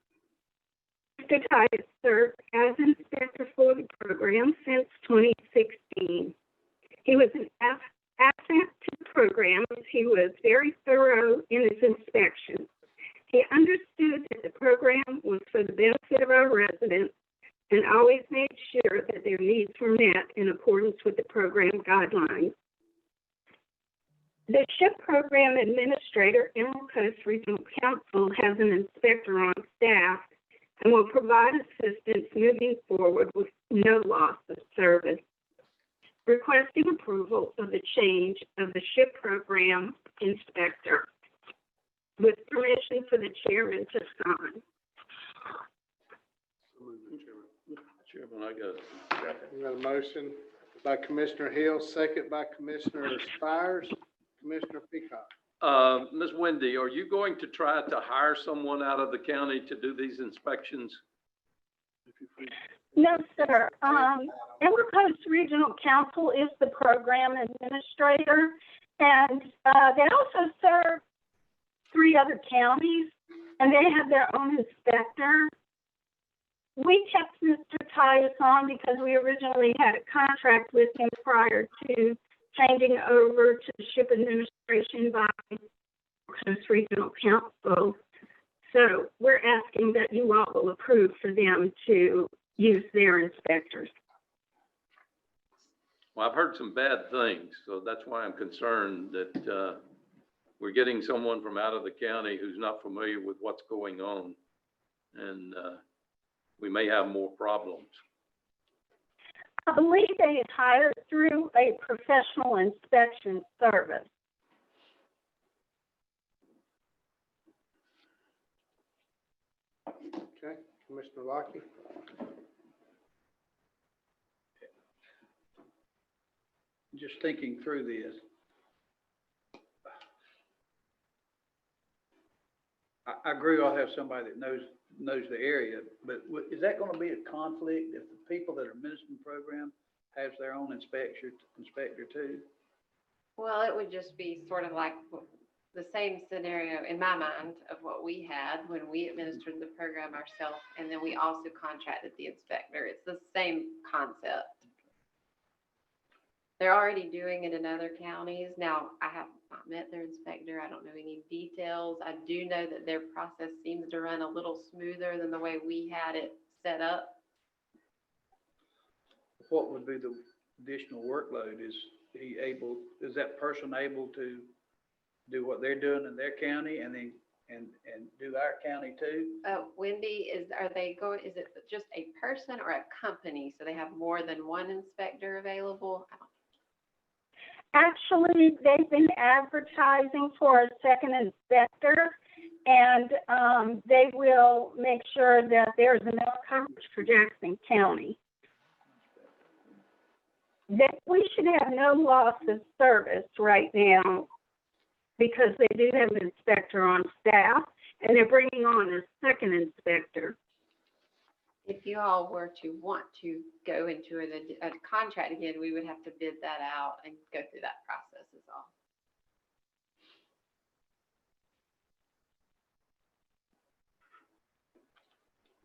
Mr. Tyus served as inspector for the program since 2016. He was an asset to the program as he was very thorough in his inspections. He understood that the program was for the benefit of our residents and always made sure that their needs were met in accordance with the program guidelines. The SHIP program administrator, Emerald Coast Regional Council, has an inspector on staff and will provide assistance moving forward with no loss of service. Requesting approval of the change of the SHIP program inspector with permission for the chairman to sign. Chairman, I got it. We got a motion by Commissioner Hill, second by Commissioner Spires. Commissioner Peacock. Ms. Wendy, are you going to try to hire someone out of the county to do these inspections? No, sir. Emerald Coast Regional Council is the program administrator, and they also serve 3 other counties, and they have their own inspector. We kept Mr. Tyus on because we originally had a contract with him prior to changing over to the SHIP administration by Coast Regional Council. So we're asking that you all will approve for them to use their inspectors. Well, I've heard some bad things, so that's why I'm concerned that we're getting someone from out of the county who's not familiar with what's going on, and we may have more problems. I believe they had hired through a professional inspection service. Okay, Commissioner Lockie. Just thinking through this. I agree I'll have somebody that knows the area, but is that going to be a conflict if the people that are administering the program has their own inspector too? Well, it would just be sort of like the same scenario in my mind of what we had when we administered the program ourselves, and then we also contracted the inspector. It's the same concept. They're already doing it in other counties. Now, I have not met their inspector. I don't know any details. I do know that their process seems to run a little smoother than the way we had it set up. What would be the additional workload? Is that person able to do what they're doing in their county and then and do our county too? Wendy, is it just a person or a company? So they have more than one inspector available? Actually, they've been advertising for a second inspector, and they will make sure that there's enough coverage for Jackson County. That we should have no loss of service right now because they do have an inspector on staff, and they're bringing on a second inspector. If you all were to want to go into a contract again, we would have to bid that out and go through that process is all.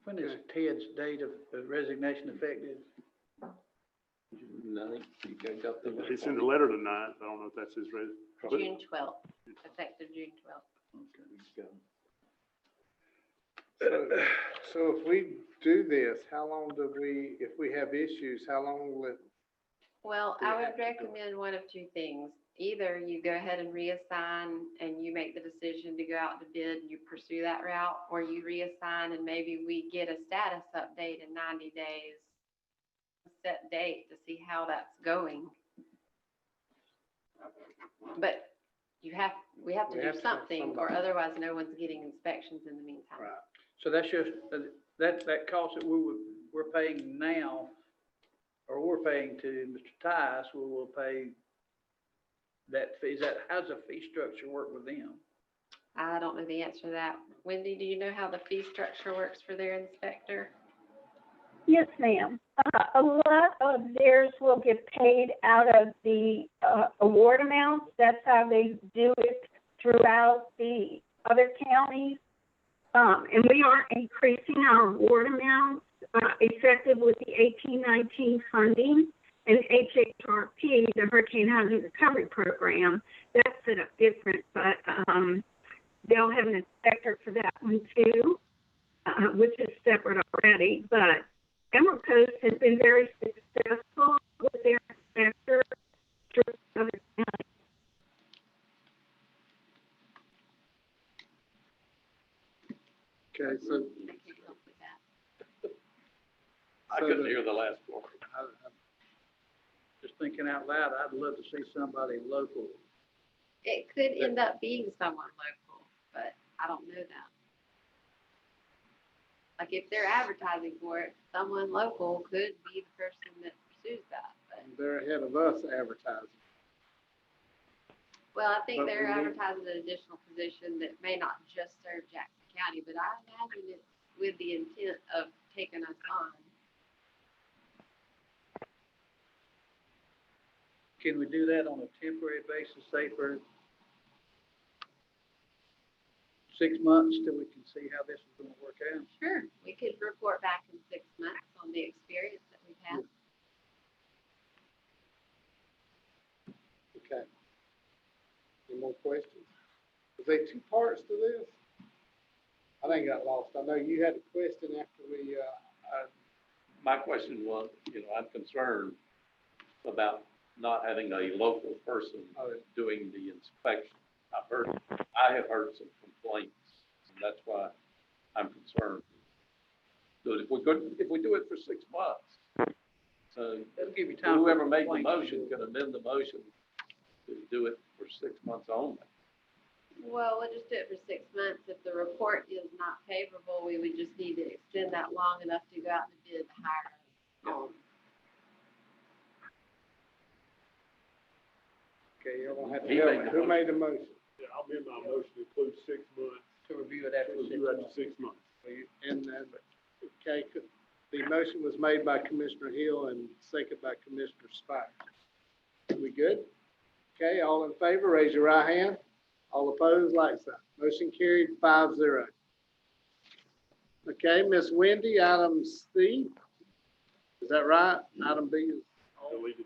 When is Ted's date of resignation effective? No, you got the. He sent a letter tonight. I don't know if that's his June 12th, effective June 12th. Okay, So if we do this, how long do we, if we have issues, how long will it? Well, Do we I would have to do it? recommend one of two things. Either you go ahead and reassign and you make the decision to go out to bid and you pursue that route, or you reassign and maybe we get a status update in 90 days, a set date to see how that's going. But we have We to have do to have something, or somebody. otherwise no one's getting inspections in the meantime. Right. So that's just, that cost that we're paying now, or we're paying to Mr. Tice, we will pay that fee. How's the fee structure work with them? I don't know the answer to that. Wendy, do you know how the fee structure works for their inspector? Yes, ma'am. A lot of theirs will get paid out of the award amounts. That's how they do it throughout the other counties. And we are increasing our award amounts effective with the 1819 funding and HHRP, the Hurricane Housing Recovery Program. That's set up different, but they'll have an inspector for that one too, which is separate already. But Emerald Coast has been very successful with their inspector through other counties. Okay, so. I can't help with that. I couldn't hear the last one. Just thinking out loud, I'd love to see somebody local. It could end up being someone local, but I don't know that. Like if they're advertising for it, someone local could be the person that pursues that, but. They're ahead of us advertising. Well, I think But they're we need- advertising an additional position that may not just serve Jackson County, but I imagine it's with the intent of taking us on. Can we do that on a temporary basis, say for 6 months till we can see how this is gonna work out? Sure. We could report back in 6 months on the experience that we've had. Okay. Any more questions? Is there two parts to this? I think I got lost. I know you had a question after we, My question was, I'm concerned about not having a local person doing the inspection. I have heard some complaints, and that's why I'm concerned. So if we do it for 6 months, That'll give you time. for whoever made the complaints. motion can amend the motion to do it for 6 months only. Well, we'll just do it for 6 months. If the report is not favorable, we would just need to extend that long enough to go out and bid to hire us. okay, you're gonna have to He tell made me, the who made the motion? Yeah, I'll amend my motion to include 6 months, To review it after 6 review after months. 6 months. And then, okay, the motion was made by Commissioner Hill and second by Commissioner Spires. We good? Okay, all in favor, raise your right hand. All opposed, like sign. Motion carried 5-0. Okay, Miss Wendy, item C. Is that right? Item B is, Deleted.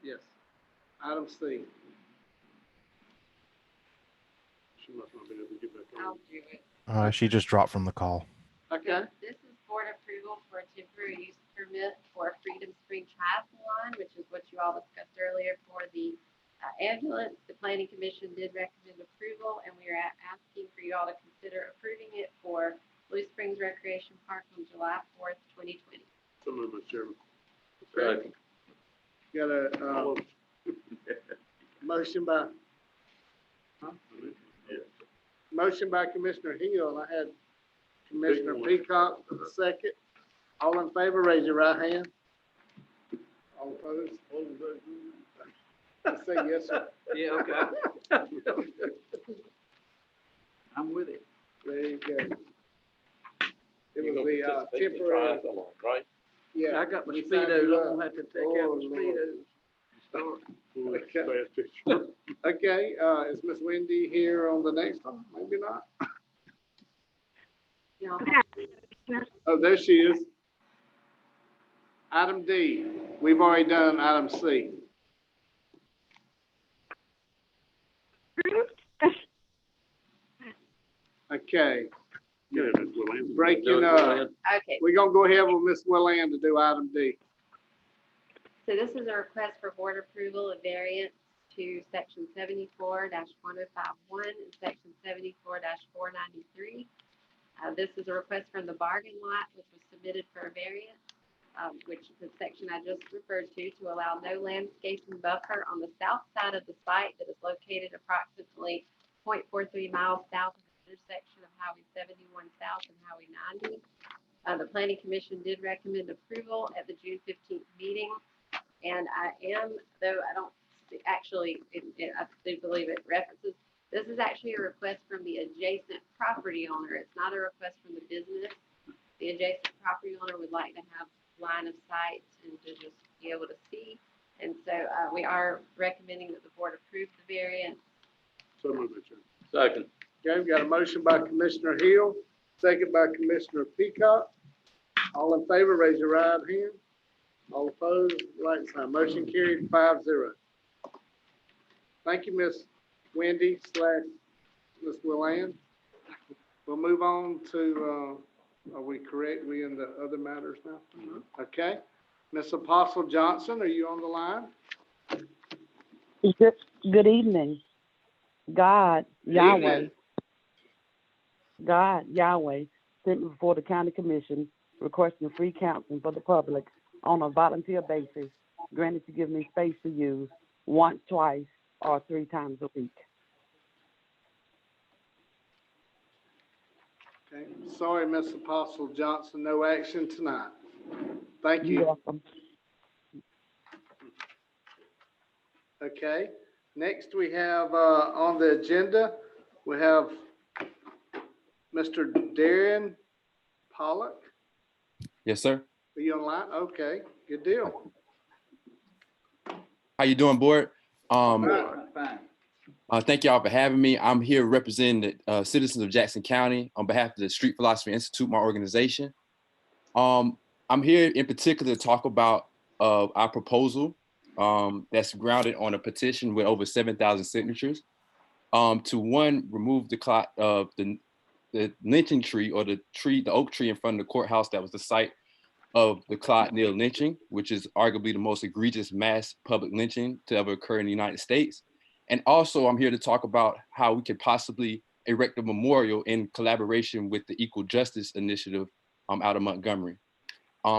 yes. Item C. She must not be able to get back on. I'll do it. She just dropped from the call. Okay, This is board approval for a temporary use permit for Freedom Spring Triathlon, which is what you all discussed earlier for the ambulance. The planning commission did recommend approval, and we are asking for you all to consider approving it for Blue Springs Recreation Park on July 4th, 2020. So moved, Mr. Chairman. okay. Got a, motion by, Yeah. motion by Commissioner Hill, and I had Commissioner Peacock second. All in favor, raise your right hand. All opposed? I say yes, sir. Yeah, okay. I'm with it. There you go. It You're was gonna the participate in the temporary, triathlon, right? yeah. I got my we signed Speedos, you I'm up. gonna have to take Oh, out my Lord. Speedos. Okay. Fast picture. Okay, is Miss Wendy here on the next one? Maybe not. Y'all Oh, there she is. Item D, we've already done item C. Okay, Yeah, that's what Lance. Breaking, Okay, we're gonna go ahead with Ms. Willan to do item D. so this is a request for board approval of variance to section 74-1051 and section 74-493. This is a request from the bargain lot, which was submitted for a variance, which is the section I just referred to allow no landscaping buffer on the south side of the site that is located approximately 0.43 miles south of the intersection of Highway 71 South and Highway 90. The planning commission did recommend approval at the June 15th meeting. And I am, though I don't actually, I do believe it references, this is actually a request from the adjacent property owner. It's not a request from the business. The adjacent property owner would like to have line of sight and to just be able to see. And so we are recommending that the board approve the variance. So moved, Mr. Chairman. Second. Okay, we got a motion by Commissioner Hill, second by Commissioner Peacock. All in favor, raise your right hand. All opposed, like sign. Motion carried 5-0. Thank you, Miss Wendy / Miss Willan. We'll move on to, are we correct? We in the other matters now? Okay. Miss Apostle Johnson, are you on the line? Good evening. God, Yahweh, sent me before the county commission requesting free counseling for the public on a volunteer basis, granted to give me space to use once, twice, or 3 times a week. Okay. Sorry, Miss Apostle Johnson, no action tonight. Thank you. You're welcome. Okay, next we have on the agenda, we have Mr. Darren Pollock. Yes, sir. Are you online? Okay, good deal. How you doing, board? Fine. Thank y'all for having me. I'm here representing the citizens of Jackson County on behalf of the Street Philosophy Institute, my organization. I'm here in particular to talk about our proposal that's grounded on a petition with over 7,000 signatures to remove the lynching tree, or the oak tree in front of the courthouse that was the site of the Clyde Neal lynching, which is arguably the most egregious mass public lynching to ever occur in the United States. And also I'm here to talk about how we could possibly erect a memorial in collaboration with the Equal Justice Initiative out of Montgomery.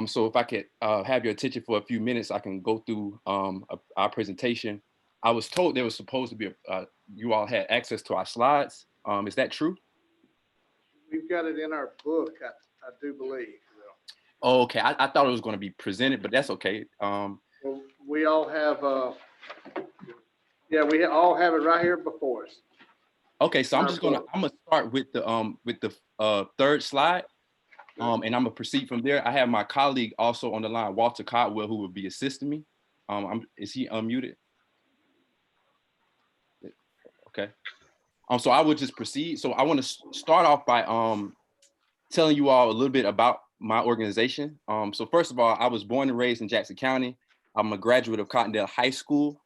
So if I could have your attention for a few minutes, I can go through our presentation. I was told there was supposed to be, you all had access to our slides. Is that true? We've got it in our book, I do believe. Oh, okay, I thought it was going to be presented, but that's okay. Well, we all have, we all have it right here before us. Okay, so I'm gonna start with the third slide, and I'm gonna proceed from there. I have my colleague also on the line, Walter Codwell, who will be assisting me. Is he unmuted? Okay. So I would just proceed. So I want to start off by telling you all a little bit about my organization. So first of all, I was born and raised in Jackson County. I'm a graduate of Cottondale High School.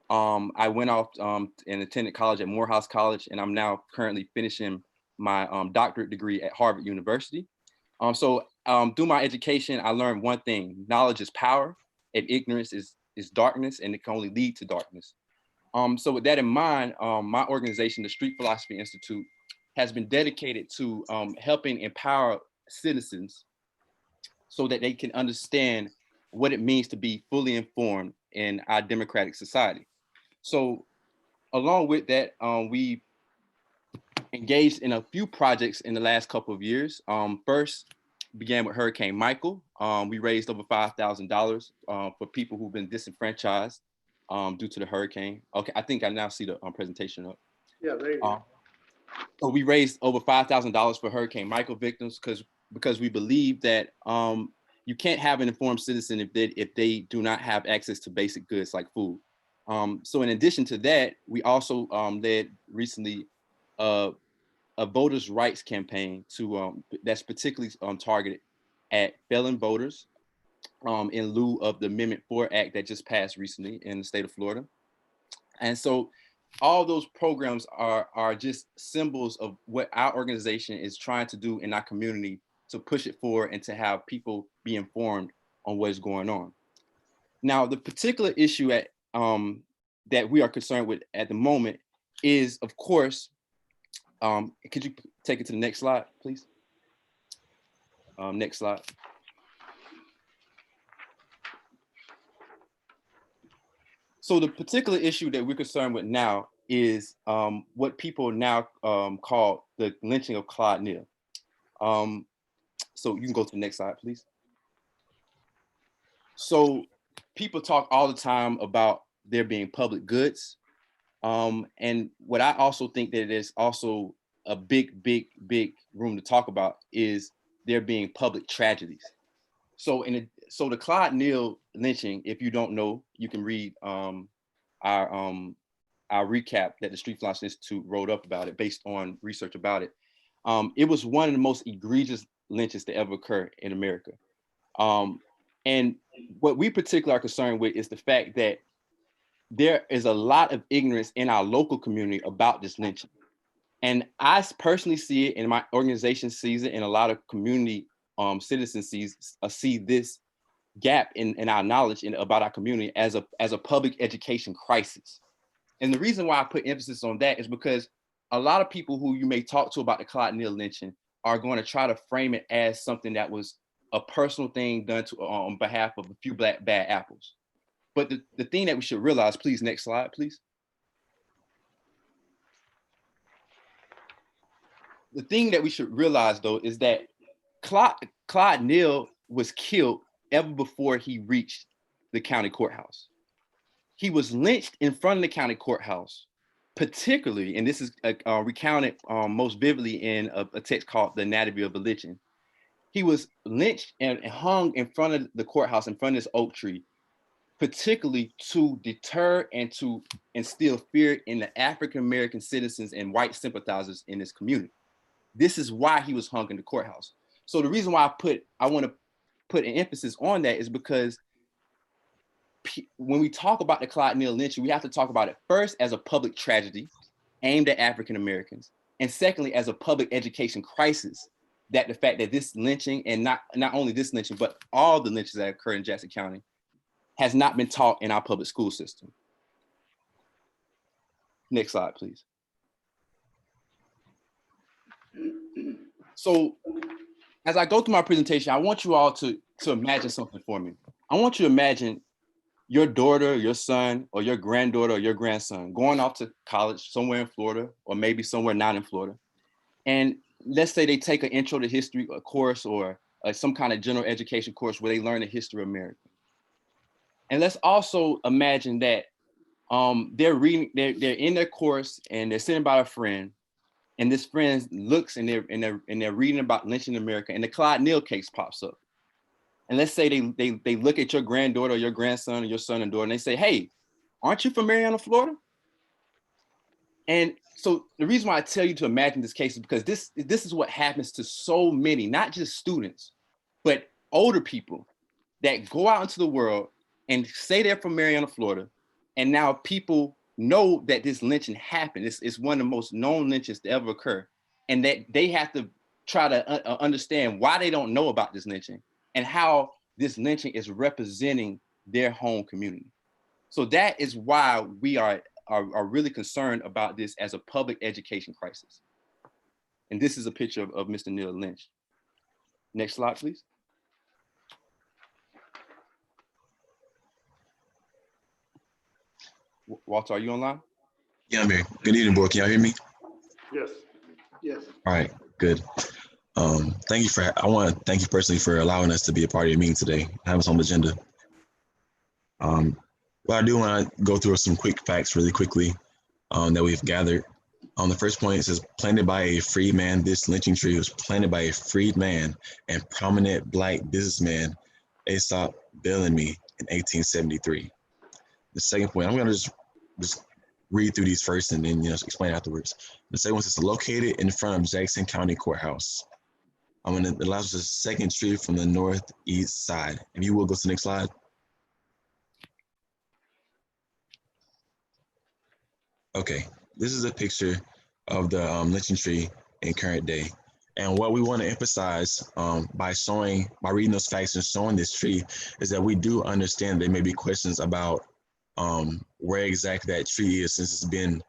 I went off and attended college at Morehouse College, and I'm now currently finishing my doctorate degree at Harvard University. So through my education, I learned one thing: knowledge is power, and ignorance is darkness, and it can only lead to darkness. So with that in mind, my organization, the Street Philosophy Institute, has been dedicated to helping empower citizens so that they can understand what it means to be fully informed in our democratic society. So along with that, we engaged in a few projects in the last couple of years. First began with Hurricane Michael. We raised over $5,000 for people who've been disenfranchised due to the hurricane. Okay, I think I now see the presentation up. Yeah, there you go. So we raised over $5,000 for Hurricane Michael victims because we believe that you can't have an informed citizen if they do not have access to basic goods like food. So in addition to that, we also led recently a voters' rights campaign that's particularly targeted at felon voters in lieu of the Amendment 4 Act that just passed recently in the state of Florida. And so all those programs are just symbols of what our organization is trying to do in our community to push it forward and to have people be informed on what is going on. Now, the particular issue that we are concerned with at the moment is, of course, could you take it to the next slide, please? Next slide. So the particular issue that we're concerned with now is what people now call the lynching of Claude Neal. So you can go to the next slide, please. So people talk all the time about there being public goods. And what I also think that there's also a big room to talk about is there being public tragedies. So the Claude Neal lynching, if you don't know, you can read our recap that the Street Philosophy Institute wrote up about it based on research about it. It was one of the most egregious lynches to ever occur in America. And what we particularly are concerned with is the fact that there is a lot of ignorance in our local community about this lynching. And I personally see it, and my organization sees it, and a lot of community citizens see this gap in our knowledge about our community as a public education crisis. And the reason why I put emphasis on that is because a lot of people who you may talk to about the Claude Neal lynching are going to try to frame it as something that was a personal thing done on behalf of a few bad apples. But the thing that we should realize, please, next slide, please. The thing that we should realize, though, is that Claude Neal was killed ever before he reached the county courthouse. He was lynched in front of the county courthouse, particularly, and this is recounted most vividly in a text called The Anatomy of Religion. He was lynched and hung in front of the courthouse, in front of this oak tree, particularly to deter and to instill fear in the African-American citizens and white sympathizers in this community. This is why he was hung in the courthouse. So the reason why I want to put an emphasis on that is because when we talk about the Claude Neal lynching, we have to talk about it first as a public tragedy aimed at African-Americans, and secondly, as a public education crisis, that the fact that this lynching, and not only this lynching, but all the lynchings that occur in Jackson County, has not been taught in our public school system. Next slide, please. So as I go through my presentation, I want you all to imagine something for me. I want you to imagine your daughter, your son, or your granddaughter, or your grandson going off to college somewhere in Florida, or maybe somewhere not in Florida. And let's say they take an intro to history course, or some kind of general education course where they learn the history of America. And let's also imagine that they're in their course and they're sitting by a friend, and this friend looks and they're reading about lynching in America, and the Claude Neal case pops up. And let's say they look at your granddaughter or your grandson or your son and daughter, and they say, "Hey, aren't you from Marianna, Florida?" And so the reason why I tell you to imagine this case is because this is what happens to so many, not just students, but older people that go out into the world and say they're from Marianna, Florida, and now people know that this lynching happened. It's one of the most known lynchings to ever occur, and that they have to try to understand why they don't know about this lynching and how this lynching is representing their home community. So that is why we are really concerned about this as a public education crisis. And this is a picture of Mr. Neal Lynch. Next slide, please. Walter, are you online? Yeah, I'm here. Good evening, board. Can y'all hear me? Yes. Yes. All right, good. I want to thank you personally for allowing us to be a part of your meeting today, have us on the agenda. What I do want to go through some quick facts really quickly that we've gathered. On the first point, it says, planted by a freed man, this lynching tree was planted by a freed man and prominent Black businessman, Aesop Bellamy, in 1873. The second point, I'm going to just read through these first and then explain afterwards. The second one says, located in front of Jackson County Courthouse. It allows us a second street from the northeast side. If you will, go to the next slide. Okay, this is a picture of the lynching tree in current day. And what we want to emphasize by reading those facts and showing this tree is that we do understand there may be questions about where exactly that tree is, since it's been,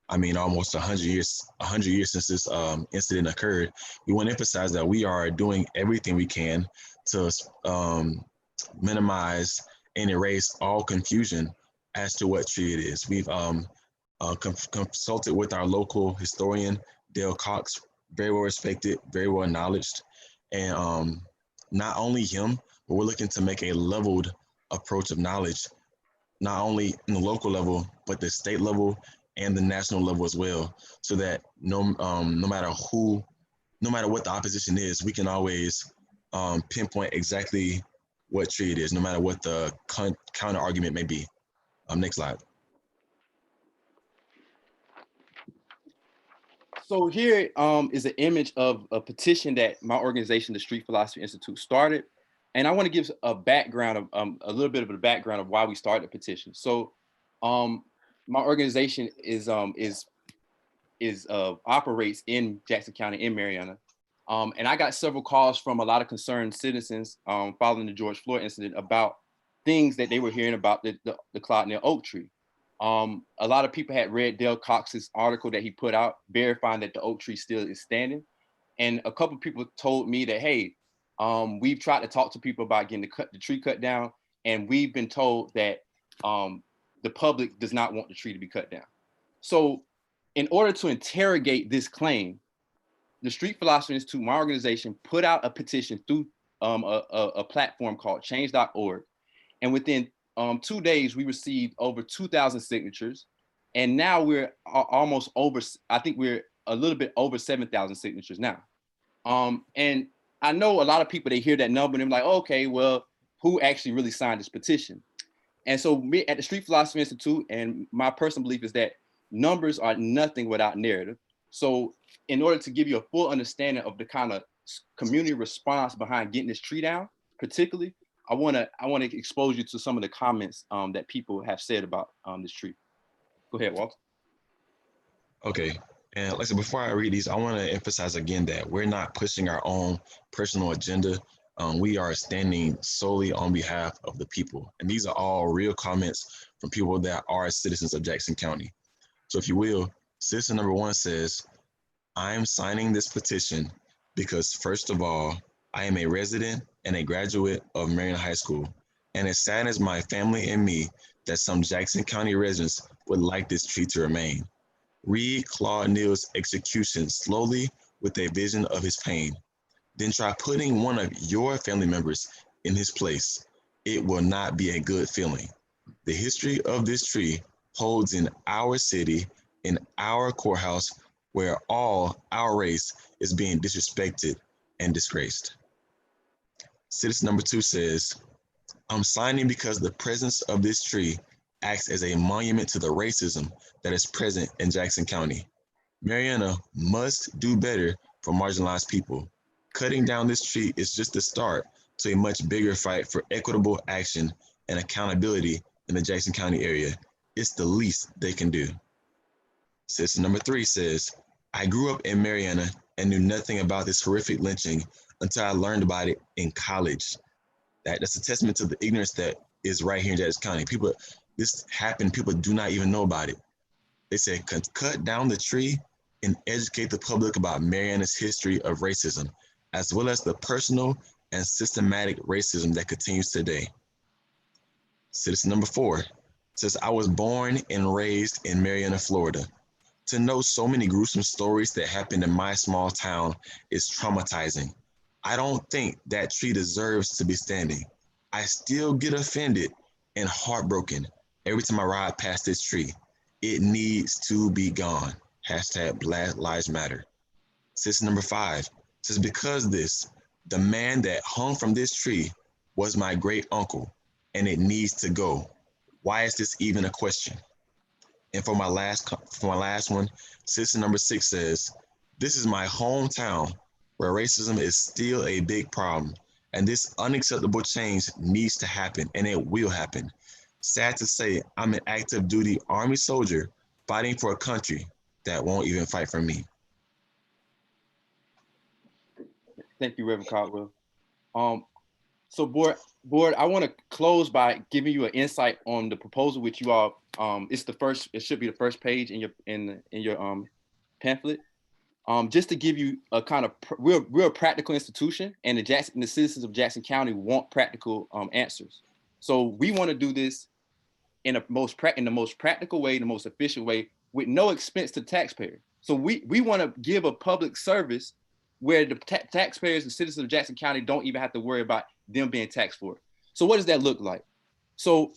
I mean, almost 100 years since this incident occurred. We want to emphasize that we are doing everything we can to minimize and erase all confusion as to what tree it is. We've consulted with our local historian, Dale Cox, very well respected, very well acknowledged. And not only him, but we're looking to make a leveled approach of knowledge, not only in the local level, but the state level and the national level as well, so that no matter what the opposition is, we can always pinpoint exactly what tree it is, no matter what the counter argument may be. Next slide. So here is an image of a petition that my organization, the Street Philosophy Institute, started. And I want to give a background of a little bit of the background of why we started the petition. So my organization operates in Jackson County in Marietta. And I got several calls from a lot of concerned citizens following the George Floyd incident about things that they were hearing about the Cloudnell oak tree. A lot of people had read Dale Cox's article that he put out verifying that the oak tree still is standing. And a couple of people told me that, hey, we've tried to talk to people about getting the tree cut down, and we've been told that the public does not want the tree to be cut down. So in order to interrogate this claim, the Street Philosophy Institute, my organization, put out a petition through a platform called change.org. And within 2 days, we received over 2,000 signatures. And now we're almost over, I think we're a little bit over 7,000 signatures now. And I know a lot of people, they hear that number and they're like, okay, well, who actually really signed this petition? And so me at the Street Philosophy Institute, and my personal belief is that numbers are nothing without narrative. So in order to give you a full understanding of the kind of community response behind getting this tree down, particularly, I want to expose you to some of the comments that people have said about this tree. Go ahead, Walt. Okay, and like I said, before I read these, I want to emphasize again that we're not pushing our own personal agenda. We are standing solely on behalf of the people. And these are all real comments from people that are citizens of Jackson County. So if you will, citizen number 1 says, I am signing this petition because, first of all, I am a resident and a graduate of Marion High School, and it saddens my family and me that some Jackson County residents would like this tree to remain. Read Claude Neal's execution slowly with a vision of his pain. Then try putting one of your family members in his place. It will not be a good feeling. The history of this tree holds in our city, in our courthouse, where all our race is being disrespected and disgraced. Citizen number 2 says, I'm signing because the presence of this tree acts as a monument to the racism that is present in Jackson County. Marietta must do better for marginalized people. Cutting down this tree is just the start to a much bigger fight for equitable action and accountability in the Jackson County area. It's the least they can do. Citizen number 3 says, I grew up in Marietta and knew nothing about this horrific lynching until I learned about it in college. That's a testament to the ignorance that is right here in Jackson County. This happened, people do not even know about it. They said, cut down the tree and educate the public about Marietta's history of racism, as well as the personal and systematic racism that continues today. Citizen number 4 says, I was born and raised in Marietta, Florida. To know so many gruesome stories that happened in my small town is traumatizing. I don't think that tree deserves to be standing. I still get offended and heartbroken every time I ride past this tree. It needs to be gone. Hashtag Black Lives Matter. Citizen number 5 says, because the man that hung from this tree was my great uncle, and it needs to go. Why is this even a question? And for my last one, citizen number 6 says, this is my hometown where racism is still a big problem, and this unacceptable change needs to happen, and it will happen. Sad to say, I'm an active duty Army soldier fighting for a country that won't even fight for me. Thank you, Reverend Caldwell. So board, I want to close by giving you an insight on the proposal which you all, it should be the first page in your pamphlet. Just to give you a kind of, we're a practical institution, and the citizens of Jackson County want practical answers. So we want to do this in the most practical way, the most efficient way, with no expense to taxpayers. So we want to give a public service where the taxpayers and citizens of Jackson County don't even have to worry about them being taxed for it. So what does that look like? So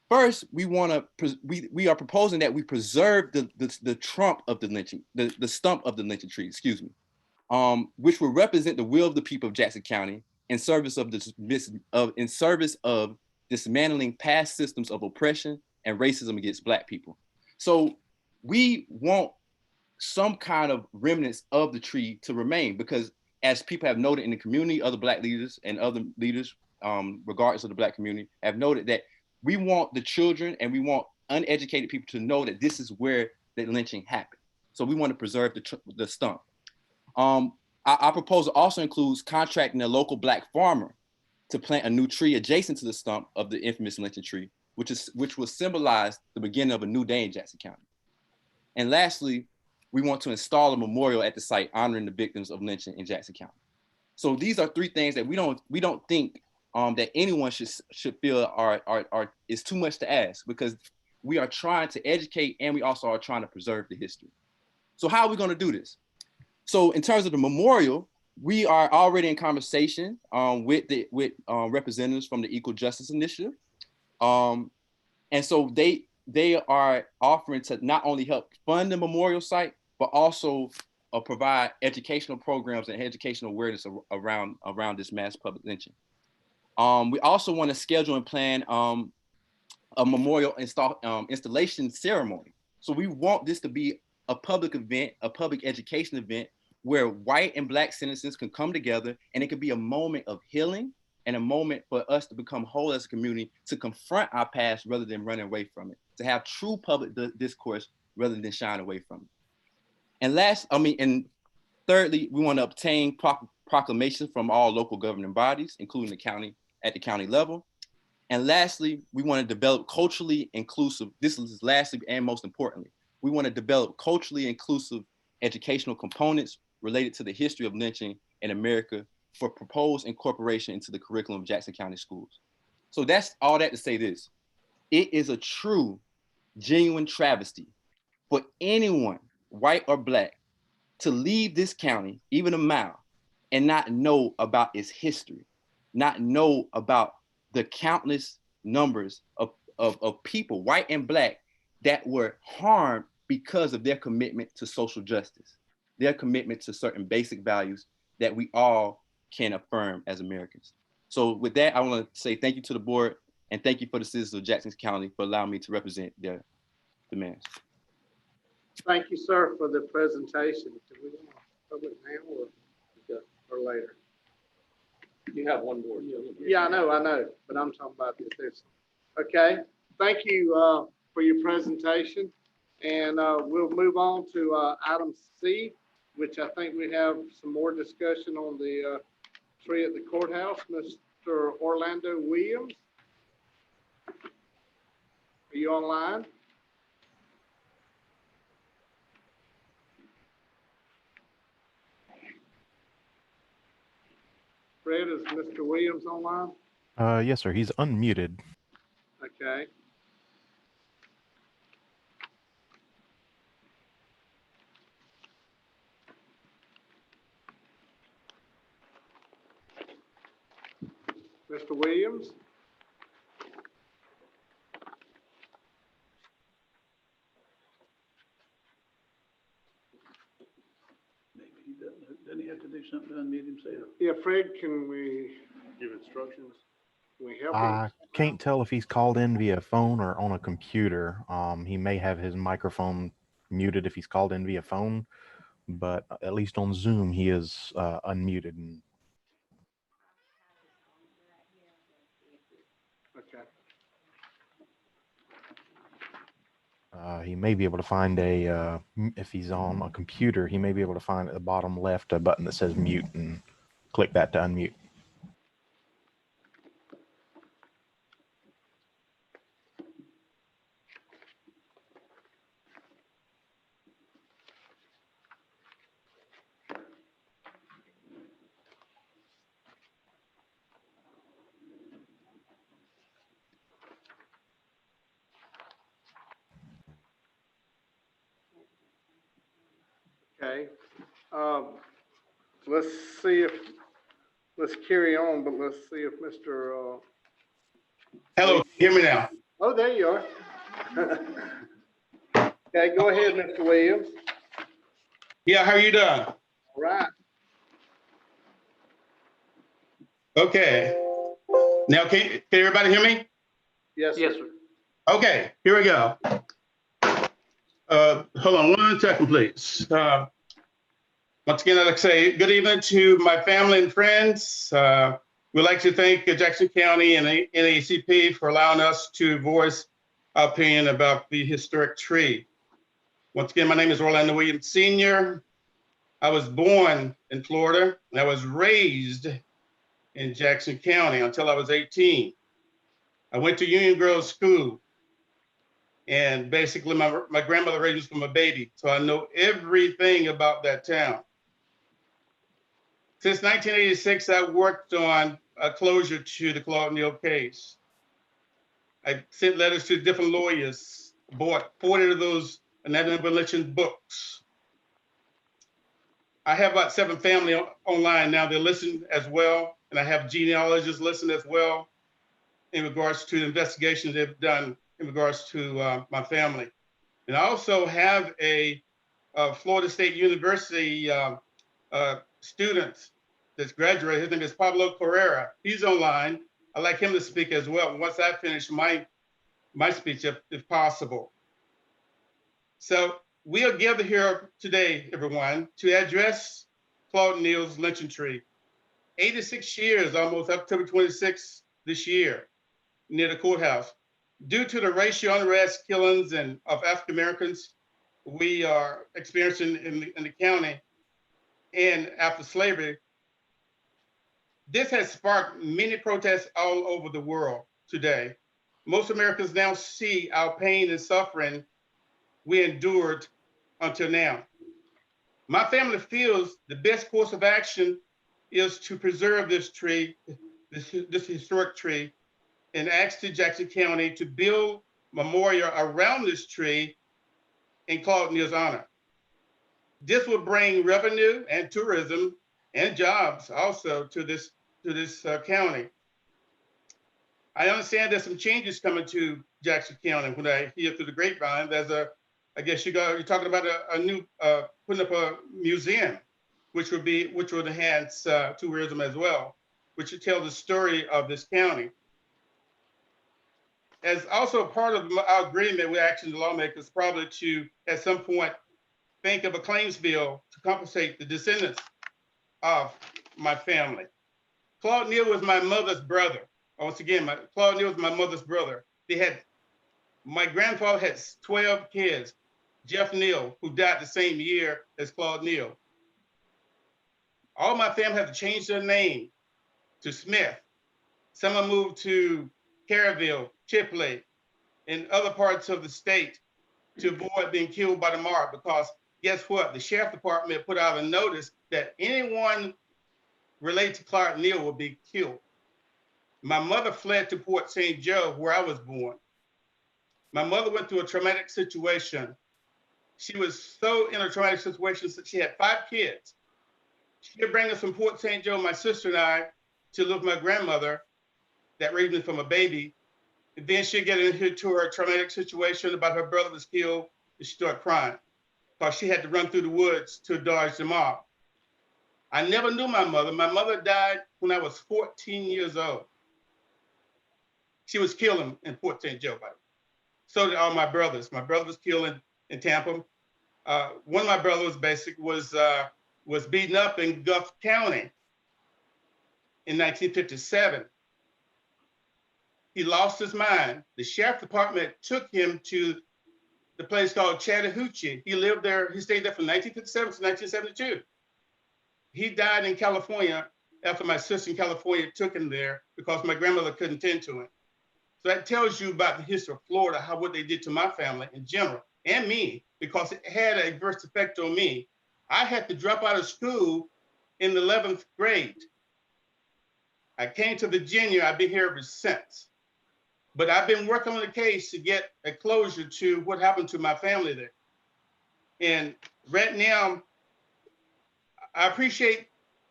first, we are proposing that we preserve the trunk of the lynching, the stump of the lynching tree, excuse me, which will represent the will of the people of Jackson County in service of dismantling past systems of oppression and racism against Black people. So we want some kind of remnants of the tree to remain, because as people have noted in the community, other Black leaders and other leaders, regardless of the Black community, have noted that we want the children and we want uneducated people to know that this is where the lynching happened. So we want to preserve the stump. Our proposal also includes contracting a local Black farmer to plant a new tree adjacent to the stump of the infamous lynching tree, which will symbolize the beginning of a new day in Jackson County. And lastly, we want to install a memorial at the site honoring the victims of lynching in Jackson County. So these are three things that we don't think that anyone should feel is too much to ask, because we are trying to educate and we also are trying to preserve the history. So how are we going to do this? So in terms of the memorial, we are already in conversation with representatives from the Equal Justice Initiative. And so they are offering to not only help fund the memorial site, but also provide educational programs and educational awareness around this mass public lynching. We also want to schedule and plan a memorial installation ceremony. So we want this to be a public event, a public education event, where white and Black citizens can come together, and it could be a moment of healing and a moment for us to become whole as a community, to confront our past rather than running away from it, to have true public discourse rather than shying away from it. And thirdly, we want to obtain proclamations from all local governing bodies, including the county, at the county level. And lastly, we want to develop culturally inclusive, this is lastly and most importantly, we want to develop culturally inclusive educational components related to the history of lynching in America for proposed incorporation into the curriculum of Jackson County schools. So that's all that to say this. It is a true, genuine travesty for anyone, white or Black, to leave this county, even a mile, and not know about its history, not know about the countless numbers of people, white and Black, that were harmed because of their commitment to social justice, their commitment to certain basic values that we all can affirm as Americans. So with that, I want to say thank you to the board, and thank you for the citizens of Jackson County for allowing me to represent their demands. Thank you, sir, for the presentation. Do we want to public now or later? You have one more. Yeah, I know, but I'm talking about this. Okay, thank you for your presentation. And we'll move on to item C, which I think we have some more discussion on the tree at the courthouse. Mr. Orlando Williams, are you online? Fred, is Mr. Williams online? Yes, sir. He's unmuted. Okay. Mr. Williams? Maybe he doesn't he have to do something to unmute himself? Yeah, Fred, can we Give instructions? Can we help him? I can't tell if he's called in via phone or on a computer. He may have his microphone muted if he's called in via phone, but at least on Zoom, he is unmuted. And Okay. He may be able to find if he's on a computer, he may be able to find at the bottom left a button that says mute and click that to unmute. Okay. Let's see if, let's carry on, but let's see if Mr. Hello, hear me now? Oh, there you are. Okay, go ahead, Mr. Williams. Yeah, how are you doing? All right. Okay. Now, can everybody hear me? Yes, sir. Yes, sir. Okay, here we go. Hold on 1 second, please. Once again, I'd like to say good evening to my family and friends. We'd like to thank Jackson County and NAACP for allowing us to voice our opinion about the historic tree. Once again, my name is Orlando Williams Sr. I was born in Florida and I was raised in Jackson County until I was 18. I went to Union Grove School, and basically my grandmother raised me from a baby, so I know everything about that town. Since 1986, I worked on a closure to the Claude Neal case. I sent letters to different lawyers, bought 40 of those Annette Lynch's books. I have about 7 family online now. They listen as well, and I have genealogists listen as well in regards to the investigations they've done in regards to my family. And I also have a Florida State University student that's graduated. His name is Pablo Carrera. He's online. I'd like him to speak as well once I finish my speech, if possible. So we are gathered here today, everyone, to address Claude Neal's lynching tree. 86 years, almost October 26th this year, near the courthouse. Due to the racial unrest, killings of African Americans we are experiencing in the county and after slavery, this has sparked many protests all over the world today. Most Americans now see our pain and suffering we endured until now. My family feels the best course of action is to preserve this tree, this historic tree, and ask the Jackson County to build memorial around this tree in Claude Neal's honor. This will bring revenue and tourism and jobs also to this county. I understand there's some changes coming to Jackson County. When I hear through the grapevine, there's I guess you're talking about a new, putting up a museum, which would enhance tourism as well, which would tell the story of this county. As also part of our agreement with Action the Lawmakers, probably to, at some point, think of a claims bill to compensate the descendants of my family. Claude Neal was my mother's brother. Once again, Claude Neal was my mother's brother. My grandfather had 12 kids. Jeff Neal, who died the same year as Claude Neal. All my family had to change their name to Smith. Some have moved to Caryville, Chipley, and other parts of the state to avoid being killed by the mob, because guess what? The sheriff department put out a notice that anyone related to Claude Neal will be killed. My mother fled to Port St. Joe, where I was born. My mother went through a traumatic situation. She was so in a traumatic situation that she had 5 kids. She would bring us from Port St. Joe, my sister and I, to live with my grandmother that raised me from a baby. And then she'd get into her traumatic situation about her brother was killed, and she started crying because she had to run through the woods to dodge the mob. I never knew my mother. My mother died when I was 14 years old. She was killed in Port St. Joe, by the way. So did all my brothers. My brother was killed in Tampa. One of my brothers was beaten up in Gulf County in 1957. He lost his mind. The sheriff department took him to the place called Chattahoochee. He lived there, he stayed there from 1957 to 1972. He died in California after my sister in California took him there because my grandmother couldn't tend to him. So that tells you about the history of Florida, what they did to my family in general, and me, because it had an adverse effect on me. I had to drop out of school in the 11th grade. I came to Virginia, I've been here ever since. But I've been working on the case to get a closure to what happened to my family there. And right now, I appreciate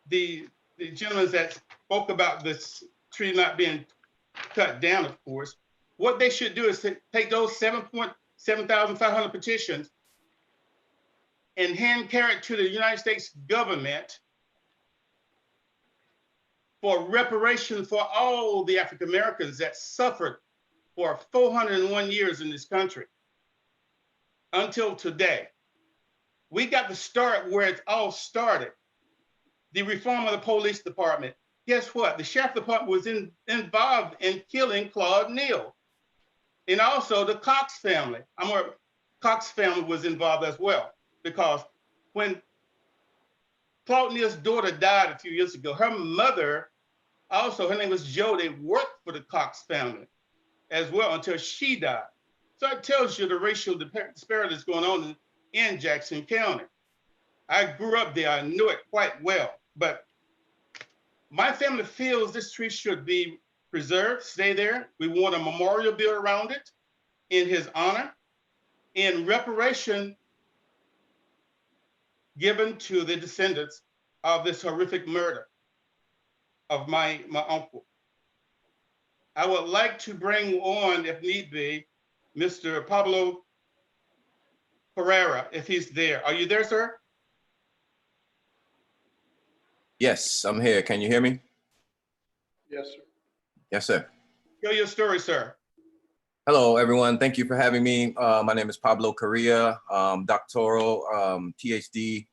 the gentlemen that spoke about this tree not being cut down, of course. What they should do is to take those 7,500 petitions and hand carry it to the United States government for reparation for all the African Americans that suffered for 401 years in this country until today. We got to start where it all started. The reform of the police department. Guess what? The sheriff department was involved in killing Claude Neal. And also the Cox family. Cox family was involved as well, because when Claude Neal's daughter died a few years ago, her mother, also, her name was Jo, they worked for the Cox family as well until she died. So it tells you the racial disparity that's going on in Jackson County. I grew up there, I knew it quite well, but my family feels this tree should be preserved, stay there. We want a memorial built around it in his honor, in reparation given to the descendants of this horrific murder of my uncle. I would like to bring on, if need be, Mr. Pablo Pereira, if he's there. Are you there, sir? Yes, I'm here. Can you hear me? Yes, sir. Yes, sir. Tell your story, sir. Hello, everyone. Thank you for having me. My name is Pablo Correa, doctoral, PhD,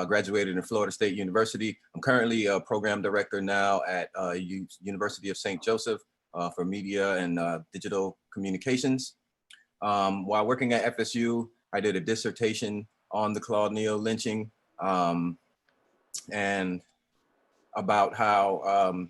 graduated in Florida State University. I'm currently a program director now at University of St. Joseph for media and digital communications. While working at FSU, I did a dissertation on the Claude Neal lynching and about how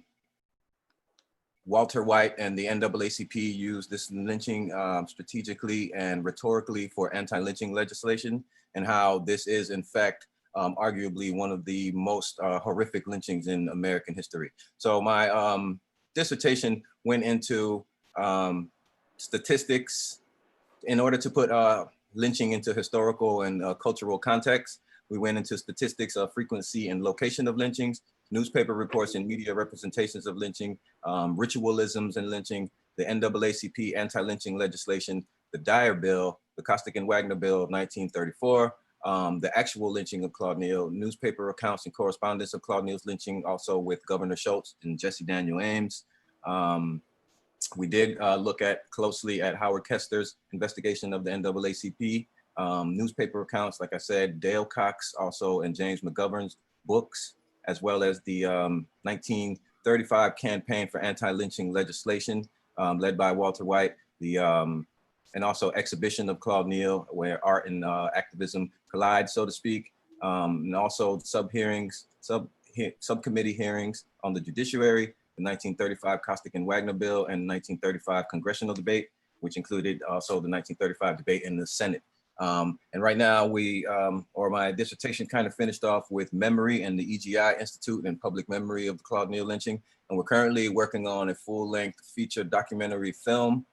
Walter White and the NAACP used this lynching strategically and rhetorically for anti-lynching legislation, and how this is in fact arguably one of the most horrific lynchings in American history. So my dissertation went into statistics in order to put lynching into historical and cultural context. We went into statistics of frequency and location of lynchings, newspaper reports and media representations of lynching, ritualisms in lynching, the NAACP anti-lynching legislation, the Dyer Bill, the Costigan Wagner Bill of 1934, the actual lynching of Claude Neal, newspaper accounts and correspondence of Claude Neal's lynching, also with Governor Schultz and Jesse Daniel Ames. We did look closely at Howard Kester's investigation of the NAACP, newspaper accounts, like I said, Dale Cox also, and James McGovern's books, as well as the 1935 campaign for anti-lynching legislation led by Walter White, and also exhibition of Claude Neal, where art and activism collide, so to speak, and also subcommittee hearings on the judiciary, the 1935 Costigan Wagner Bill, and 1935 congressional debate, which included also the 1935 debate in the Senate. And right now my dissertation kind of finished off with memory and the EGI Institute and public memory of the Claude Neal lynching. And we're currently working on a full-length feature documentary film,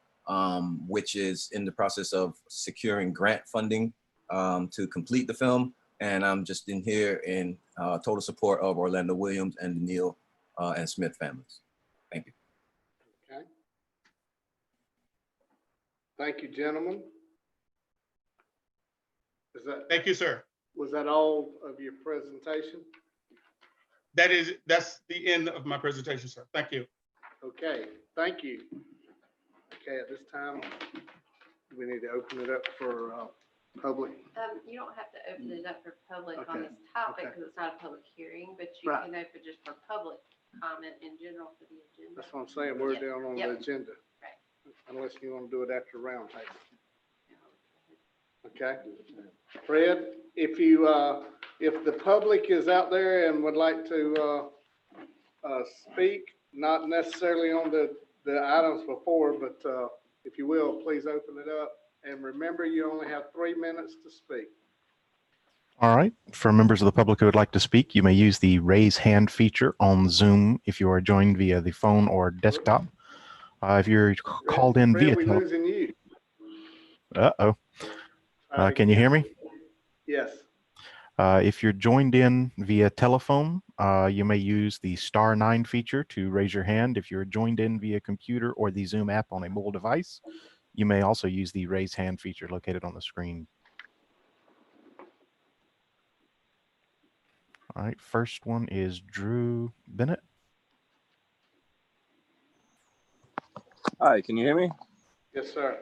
which is in the process of securing grant funding to complete the film. And I'm just in here in total support of Orlando Williams and the Neal and Smith families. Thank you. Okay. Thank you, gentlemen. Thank you, sir. Was that all of your presentation? That's the end of my presentation, sir. Thank you. Okay, thank you. Okay, at this time, we need to open it up for public. You don't have to open it up for public on Okay, this topic okay. because it's not a public hearing, but you Right. can open just for public comment in general for the agenda. That's what I'm saying, we're Yep, down on yep. the agenda. Right. Unless you want to do it after round table. Okay. Fred, if you, if the public is out there and would like to, speak, not necessarily on the items before, but, if you will, please open it up. And remember, you only have 3 minutes to speak. All right. For members of the public who would like to speak, you may use the raise hand feature on Zoom if you are joined via the phone or desktop. If you're called in Fred, via we telephone. losing you. Uh-oh. Can you hear me? Yes. If you're joined in via telephone, you may use the *9 feature to raise your hand. If you're joined in via computer or the Zoom app on a mobile device, you may also use the raise hand feature located on the screen. All right, first one is Drew Bennett. Hi, can you hear me? Yes, sir.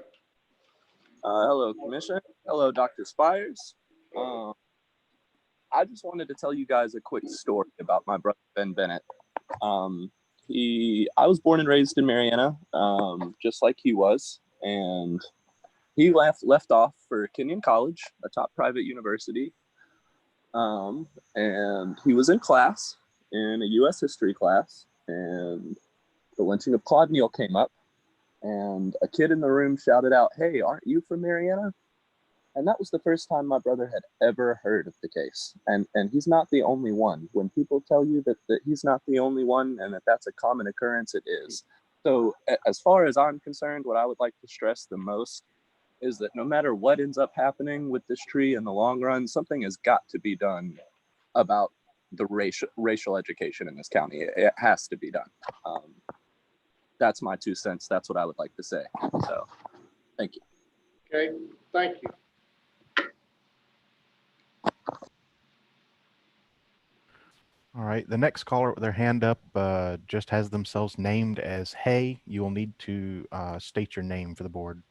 Hello, Commissioner. Hello, Dr. Spires. I just wanted to tell you guys a quick story about my brother, Ben Bennett. I was born and raised in Marianna, just like he was, and he left off for Kenyon College, a top private university, and he was in class, in a U.S. history class, and the lynching of Claude Neal came up, and a kid in the room shouted out, "Hey, aren't you from Marianna?" And that was the first time my brother had ever heard of the case. And he's not the only one. When people tell you that he's not the only one and that that's a common occurrence, it is. So as far as I'm concerned, what I would like to stress the most is that no matter what ends up happening with this tree in the long run, something has got to be done about the racial education in this county. It has to be done. That's my 2 cents. That's what I would like to say. So thank you. Okay, thank you. All right, the next caller with their hand up just has themselves named as Hay. You will need to state your name for the board.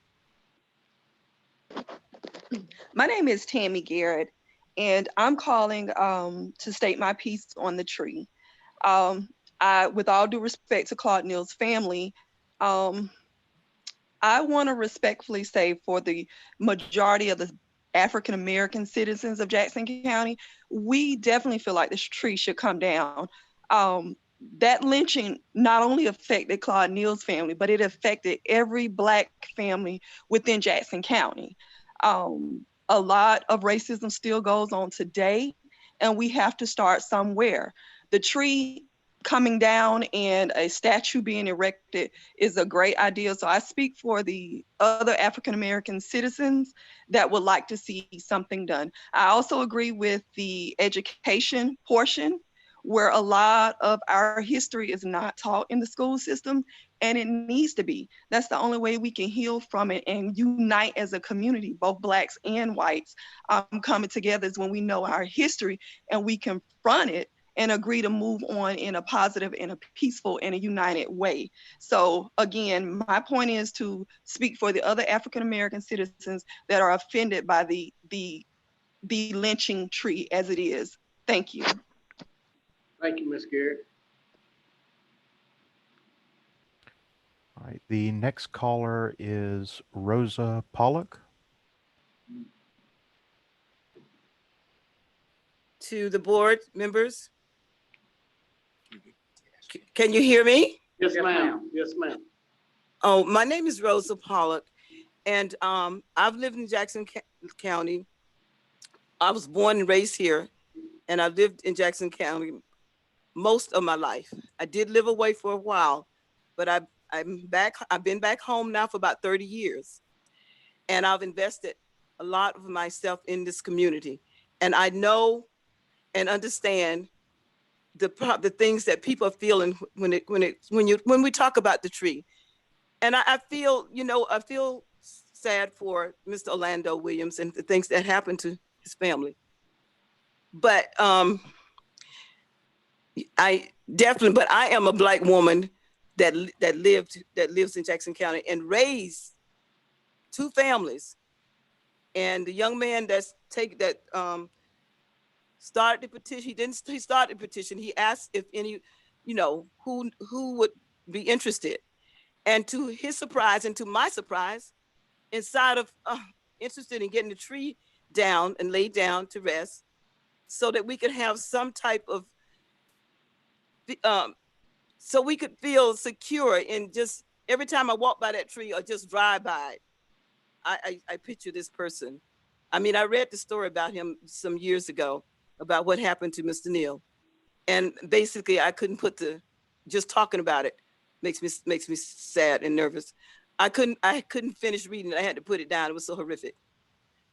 My name is Tammy Garrett, and I'm calling to state my piece on the tree. With all due respect to Claude Neal's family, I want to respectfully say for the majority of the African American citizens of Jackson County, we definitely feel like this tree should come down. That lynching not only affected Claude Neal's family, but it affected every Black family within Jackson County. A lot of racism still goes on today, and we have to start somewhere. The tree coming down and a statue being erected is a great idea. So I speak for the other African American citizens that would like to see something done. I also agree with the education portion, where a lot of our history is not taught in the school system, and it needs to be. That's the only way we can heal from it and unite as a community, both Blacks and whites coming together is when we know our history and we confront it and agree to move on in a positive and a peaceful and a united way. So again, my point is to speak for the other African American citizens that are offended by the lynching tree as it is. Thank you. Thank you, Ms. Garrett. All right, the next caller is Rosa Pollock. To the board members. Can you hear me? Yes, ma'am. Yes, ma'am. Oh, my name is Rosa Pollock, and I've lived in Jackson County. I was born and raised here, and I've lived in Jackson County most of my life. I did live away for a while, but I'm back. I've been back home now for about 30 years, and I've invested a lot of myself in this community, and I know and understand the things that people are feeling when we talk about the tree. And I feel, I feel sad for Mr. Orlando Williams and the things that happened to his family. But I am a Black woman that lives in Jackson County and raised 2 families. And the young man started the petition. He started the petition. He asked if any, who would be interested. And to his surprise and to my surprise, inside of interested in getting the tree down and laid down to rest so that we could have some type of, so we could feel secure in just every time I walk by that tree or just drive by it, I picture this person. I mean, I read the story about him some years ago about what happened to Mr. Neal. And basically I couldn't put just talking about it makes me sad and nervous. I couldn't finish reading it. I had to put it down. It was so horrific.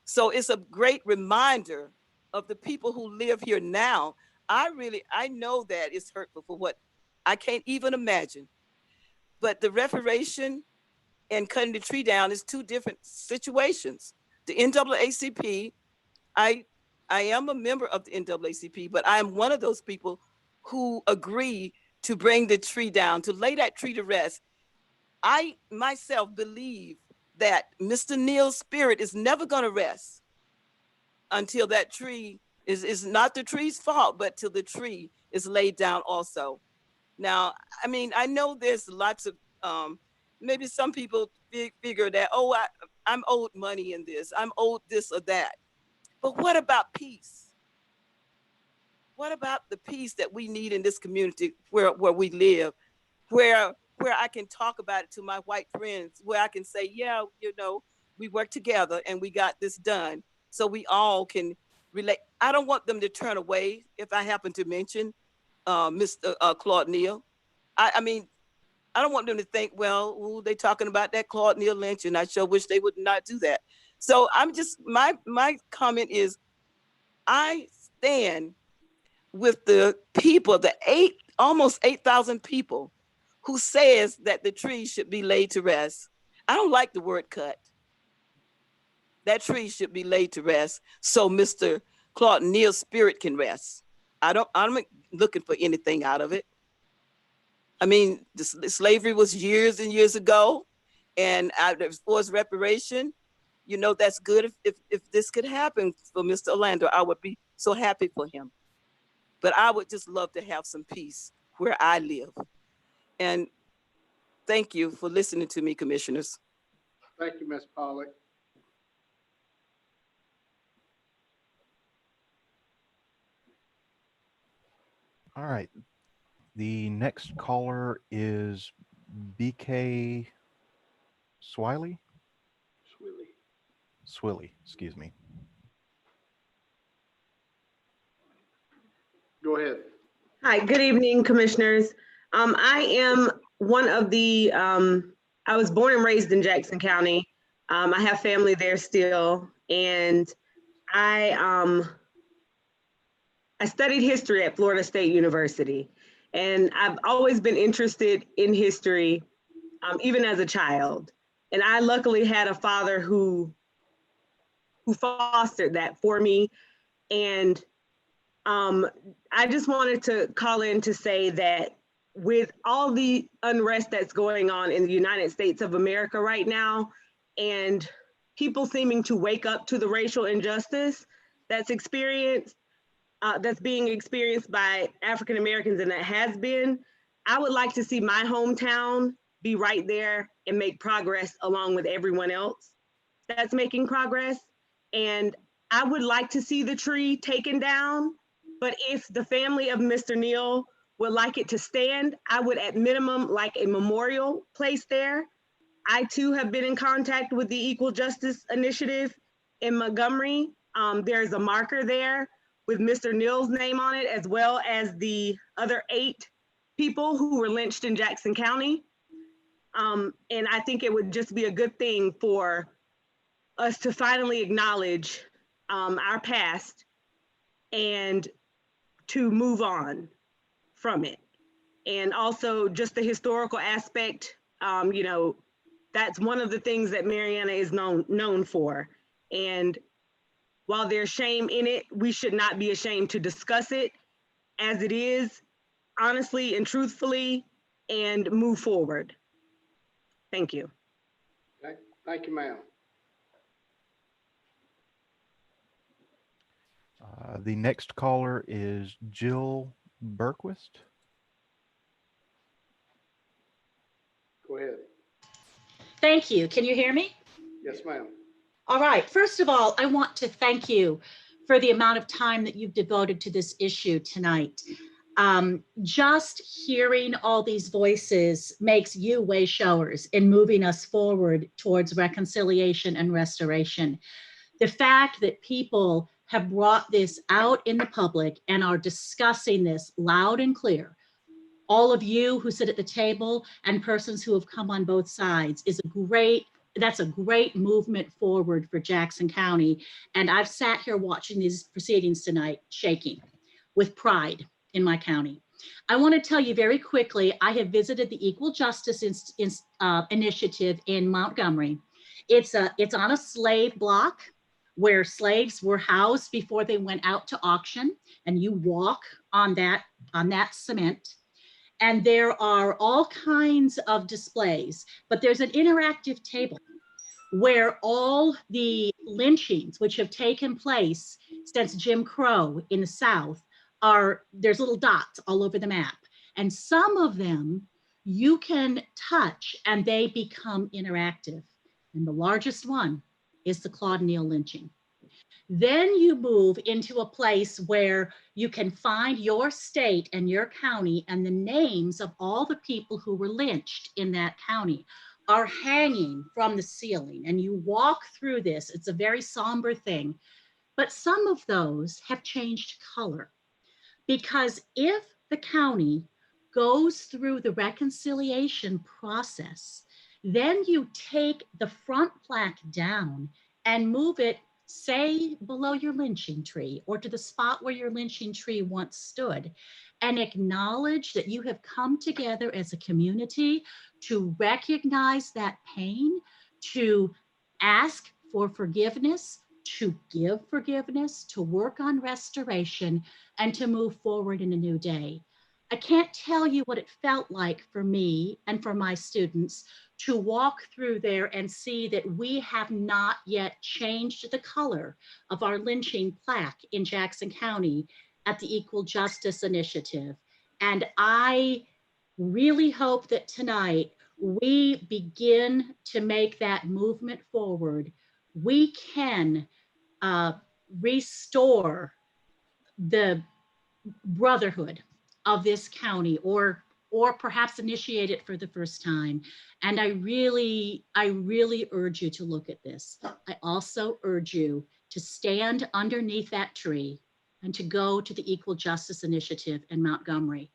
So it's a great reminder of the people who live here now. I know that it's hurtful for what I can't even imagine. But the reparation and cutting the tree down is two different situations. The NAACP, I am a member of the NAACP, but I am one of those people who agree to bring the tree down, to lay that tree to rest. I myself believe that Mr. Neal's spirit is never going to rest until that tree is not the tree's fault, but till the tree is laid down also. Now, I mean, I know there's lots of, maybe some people figure that, oh, I'm owed money in this, I'm owed this or that. But what about peace? What about the peace that we need in this community where we live, where I can talk about it to my white friends, where I can say, yeah, you know, we work together and we got this done so we all can relate. I don't want them to turn away if I happen to mention Mr. Claude Neal. I mean, I don't want them to think, well, ooh, they talking about that Claude Neal lynch, and I sure wish they would not do that. So I'm just, my comment is, I stand with the people, almost 8,000 people who says that the tree should be laid to rest. I don't like the word cut. That tree should be laid to rest so Mr. Claude Neal's spirit can rest. I'm not looking for anything out of it. I mean, the slavery was years and years ago, and as far as reparation, you know, that's good. If this could happen for Mr. Orlando, I would be so happy for him. But I would just love to have some peace where I live. And thank you for listening to me, commissioners. Thank you, Ms. Pollock. All right. The next caller is BK Swiley? Swilly, excuse me. Go ahead. Hi, good evening, commissioners. I am one of the, I was born and raised in Jackson County. I have family there still, and I studied history at Florida State University, and I've always been interested in history, even as a child. And I luckily had a father who fostered that for me. And I just wanted to call in to say that with all the unrest that's going on in the United States of America right now, and people seeming to wake up to the racial injustice that's being experienced by African Americans, and that has been, I would like to see my hometown be right there and make progress along with everyone else that's making progress. And I would like to see the tree taken down, but if the family of Mr. Neal would like it to stand, I would at minimum like a memorial placed there. I too have been in contact with the Equal Justice Initiative in Montgomery. There's a marker there with Mr. Neal's name on it, as well as the other 8 people who were lynched in Jackson County. And I think it would just be a good thing for us to finally acknowledge our past and to move on from it. And also just the historical aspect, you know, that's one of the things that Marianna is known for. And while there's shame in it, we should not be ashamed to discuss it as it is, honestly and truthfully, and move forward. Thank you. Okay. Thank you, ma'am. The next caller is Jill Berquist. Go ahead. Thank you. Can you hear me? Yes, ma'am. All right, first of all, I want to thank you for the amount of time that you've devoted to this issue tonight. Just hearing all these voices makes you way showers in moving us forward towards reconciliation and restoration. The fact that people have brought this out in the public and are discussing this loud and clear, all of you who sit at the table and persons who have come on both sides that's a great movement forward for Jackson County. And I've sat here watching these proceedings tonight, shaking with pride in my county. I want to tell you very quickly, I have visited the Equal Justice Initiative in Montgomery. It's on a slave block where slaves were housed before they went out to auction, and you walk on that cement. And there are all kinds of displays, but there's an interactive table where all the lynchings which have taken place since Jim Crow in the South there's little dots all over the map. And some of them you can touch and they become interactive. And the largest one is the Claude Neal lynching. Then you move into a place where you can find your state and your county, and the names of all the people who were lynched in that county are hanging from the ceiling. And you walk through this, it's a very somber thing, but some of those have changed color. Because if the county goes through the reconciliation process, then you take the front plaque down and move it, say, below your lynching tree or to the spot where your lynching tree once stood, and acknowledge that you have come together as a community to recognize that pain, to ask for forgiveness, to give forgiveness, to work on restoration, and to move forward in a new day. I can't tell you what it felt like for me and for my students to walk through there and see that we have not yet changed the color of our lynching plaque in Jackson County at the Equal Justice Initiative. And I really hope that tonight we begin to make that movement forward. We can restore the brotherhood of this county, or perhaps initiate it for the first time. And I really urge you to look at this. I also urge you to stand underneath that tree and to go to the Equal Justice Initiative in Montgomery.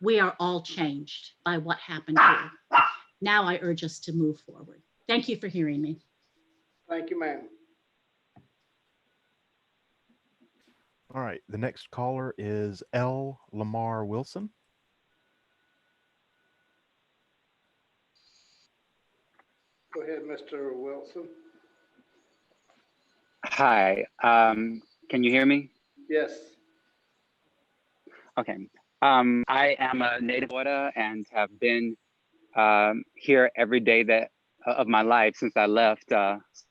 We are all changed by what happened here. Now I urge us to move forward. Thank you for hearing me. Thank you, ma'am. All right, the next caller is L. Lamar Wilson. Go ahead, Mr. Wilson. Hi, can you hear me? Yes. Okay. I am a native of Florida and have been here every day of my life since I left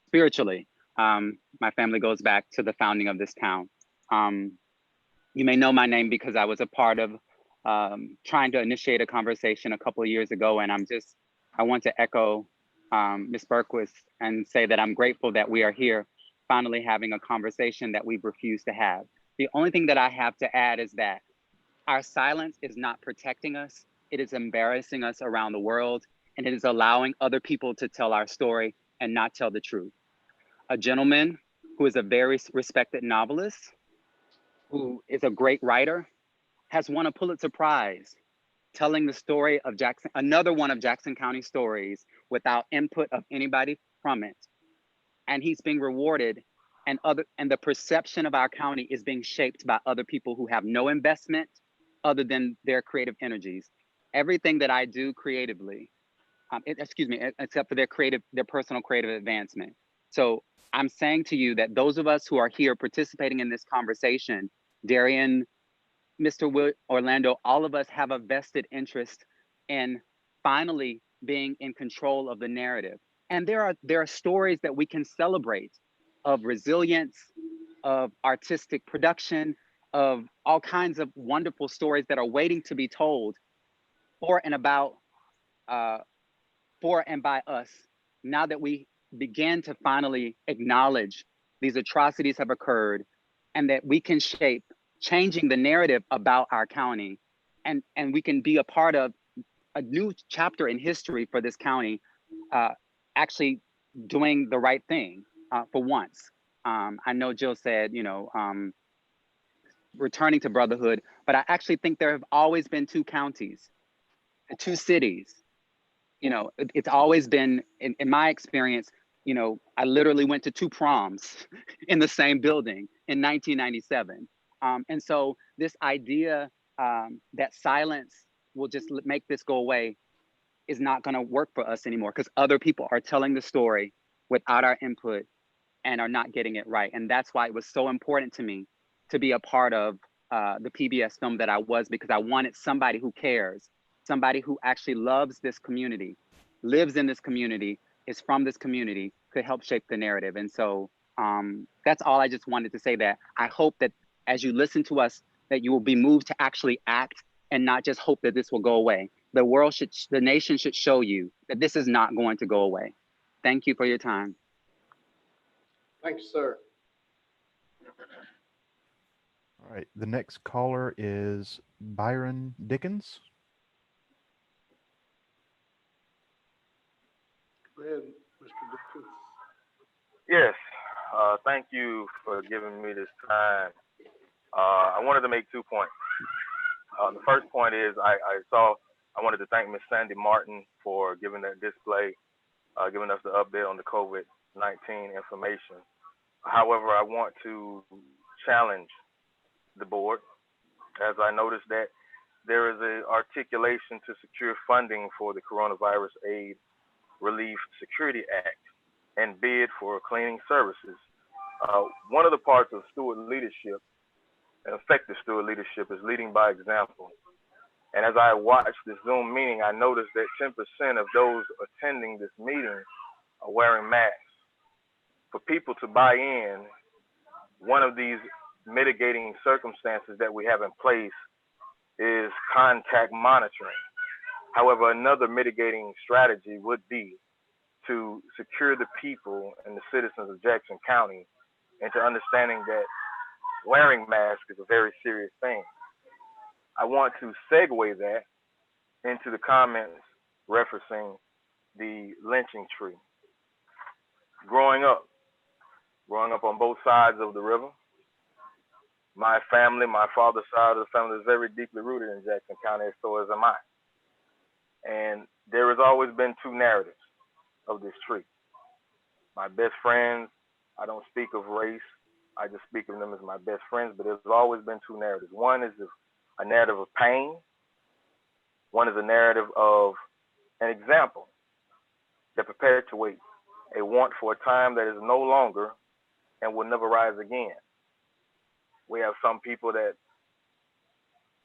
spiritually. My family goes back to the founding of this town. You may know my name because I was a part of trying to initiate a conversation a couple of years ago, and I want to echo Ms. Berquist and say that I'm grateful that we are here finally having a conversation that we've refused to have. The only thing that I have to add is that our silence is not protecting us. It is embarrassing us around the world, and it is allowing other people to tell our story and not tell the truth. A gentleman who is a very respected novelist, who is a great writer, has won a Pulitzer Prize telling the story of Jackson, another one of Jackson County stories without input of anybody from it. And he's being rewarded, and the perception of our county is being shaped by other people who have no investment other than their creative energies. Everything that I do creatively, except for their personal creative advancement. So I'm saying to you that those of us who are here participating in this conversation, Darian, Mr. Orlando, all of us have a vested interest in finally being in control of the narrative. And there are stories that we can celebrate of resilience, of artistic production, of all kinds of wonderful stories that are waiting to be told for and by us, now that we begin to finally acknowledge these atrocities have occurred and that we can shape changing the narrative about our county, and we can be a part of a new chapter in history for this county, actually doing the right thing for once. I know Jill said, returning to brotherhood, but I actually think there have always been two counties, two cities. It's always been, in my experience, I literally went to 2 proms in the same building in 1997. And so this idea that silence will just make this go away is not going to work for us anymore, because other people are telling the story without our input and are not getting it right. And that's why it was so important to me to be a part of the PBS film that I was, because I wanted somebody who cares, somebody who actually loves this community, lives in this community, is from this community, could help shape the narrative. And so that's all I just wanted to say, that I hope that as you listen to us, that you will be moved to actually act and not just hope that this will go away. The nation should show you that this is not going to go away. Thank you for your time. Thank you, sir. All right, the next caller is Byron Dickens. Go ahead, Mr. Dickens. Yes, thank you for giving me this time. I wanted to make 2 points. The first point is I wanted to thank Ms. Sandy Martin for giving that display, giving us the update on the COVID-19 information. However, I want to challenge the board, as I noticed that there is an articulation to secure funding for the Coronavirus Aid Relief Security Act and bid for cleaning services. One of the parts of steward leadership, and effective steward leadership, is leading by example. And as I watched this Zoom meeting, I noticed that 10% of those attending this meeting are wearing masks. For people to buy in, one of these mitigating circumstances that we have in place is contact monitoring. However, another mitigating strategy would be to secure the people and the citizens of Jackson County into understanding that wearing masks is a very serious thing. I want to segue that into the comments referencing the lynching tree. Growing up on both sides of the river, my family, my father's side of the family, is very deeply rooted in Jackson County, as so as am I. And there has always been 2 narratives of this tree. My best friends, I don't speak of race, I just speak of them as my best friends, but there's always been 2 narratives. One is a narrative of pain. One is a narrative of an example that perpetuates a want for a time that is no longer and will never rise again. We have some people that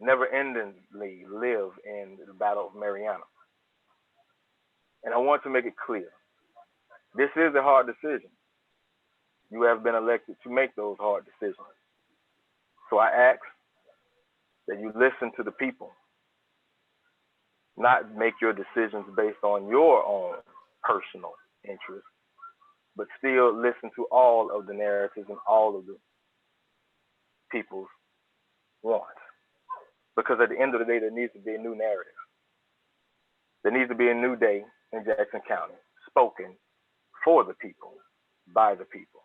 never-endingly live in the Battle of Mariana. And I want to make it clear, this is a hard decision. You have been elected to make those hard decisions. So I ask that you listen to the people, not make your decisions based on your own personal interests, but still listen to all of the narratives and all of the people's wants. Because at the end of the day, there needs to be a new narrative. There needs to be a new day in Jackson County, spoken for the people, by the people.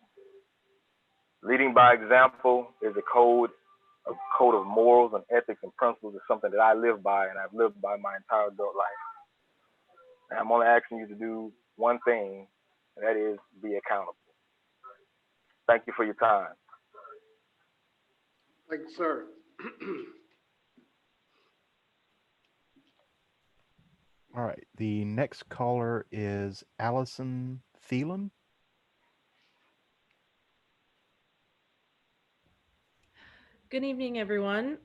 Leading by example is a code of morals and ethics and principles, is something that I live by, and I've lived by my entire adult life. And I'm only asking you to do one thing, and that is be accountable. Thank you for your time. Thank you, sir. All right, the next caller is Allison Thielen. Good evening, everyone.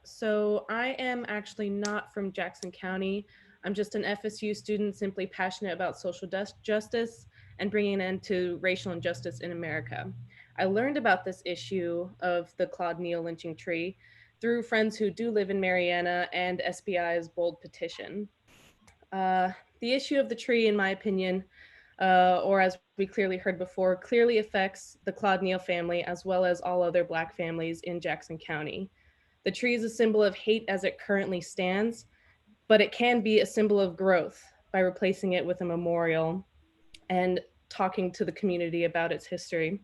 So I am actually not from Jackson County. I'm just an FSU student simply passionate about social justice and bringing an end to racial injustice in America. I learned about this issue of the Claude Neal lynching tree through friends who do live in Mariana and SBI's bold petition. The issue of the tree, in my opinion, or as we clearly heard before, clearly affects the Claude Neal family as well as all other Black families in Jackson County. The tree is a symbol of hate as it currently stands, but it can be a symbol of growth by replacing it with a memorial and talking to the community about its history.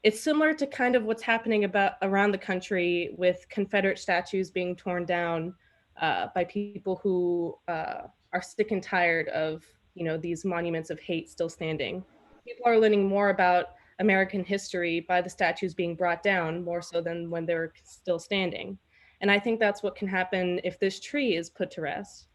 It's similar to kind of what's happening around the country with Confederate statues being torn down by people who are sick and tired of, you know, these monuments of hate still standing. People are learning more about American history by the statues being brought down more so than when they're still standing. And I think that's what can happen if this tree is put to rest.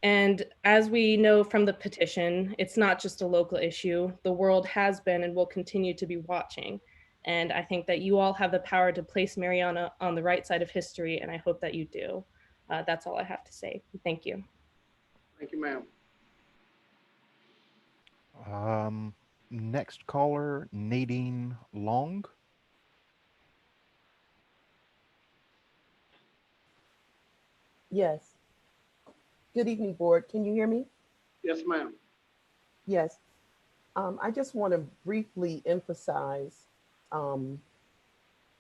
And as we know from the petition, it's not just a local issue. The world has been and will continue to be watching. And I think that you all have the power to place Mariana on the right side of history, and I hope that you do. That's all I have to say. Thank you. Thank you, ma'am. Next caller, Nadine Long. Yes. Good evening, board. Can you hear me? Yes, ma'am. Yes. I just want to briefly emphasize the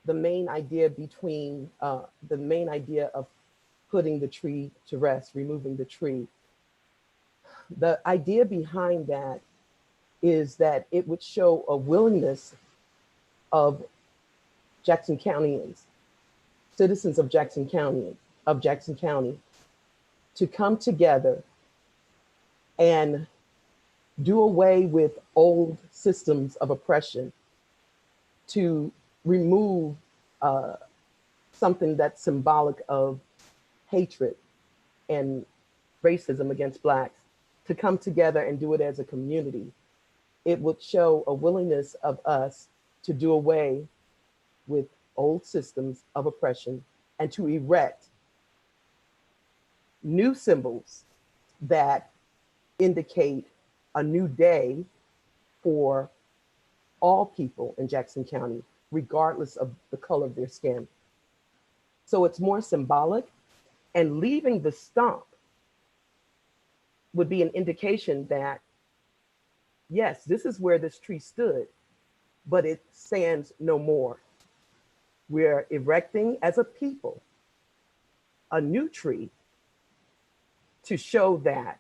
main idea of putting the tree to rest, removing the tree. The idea behind that is that it would show a willingness of Jackson Countyans, citizens of Jackson County, to come together and do away with old systems of oppression, to remove something that's symbolic of hatred and racism against Blacks, to come together and do it as a community. It would show a willingness of us to do away with old systems of oppression and to erect new symbols that indicate a new day for all people in Jackson County, regardless of the color of their skin. So it's more symbolic, and leaving the stump would be an indication that, yes, this is where this tree stood, but it stands no more. We're erecting as a people a new tree to show that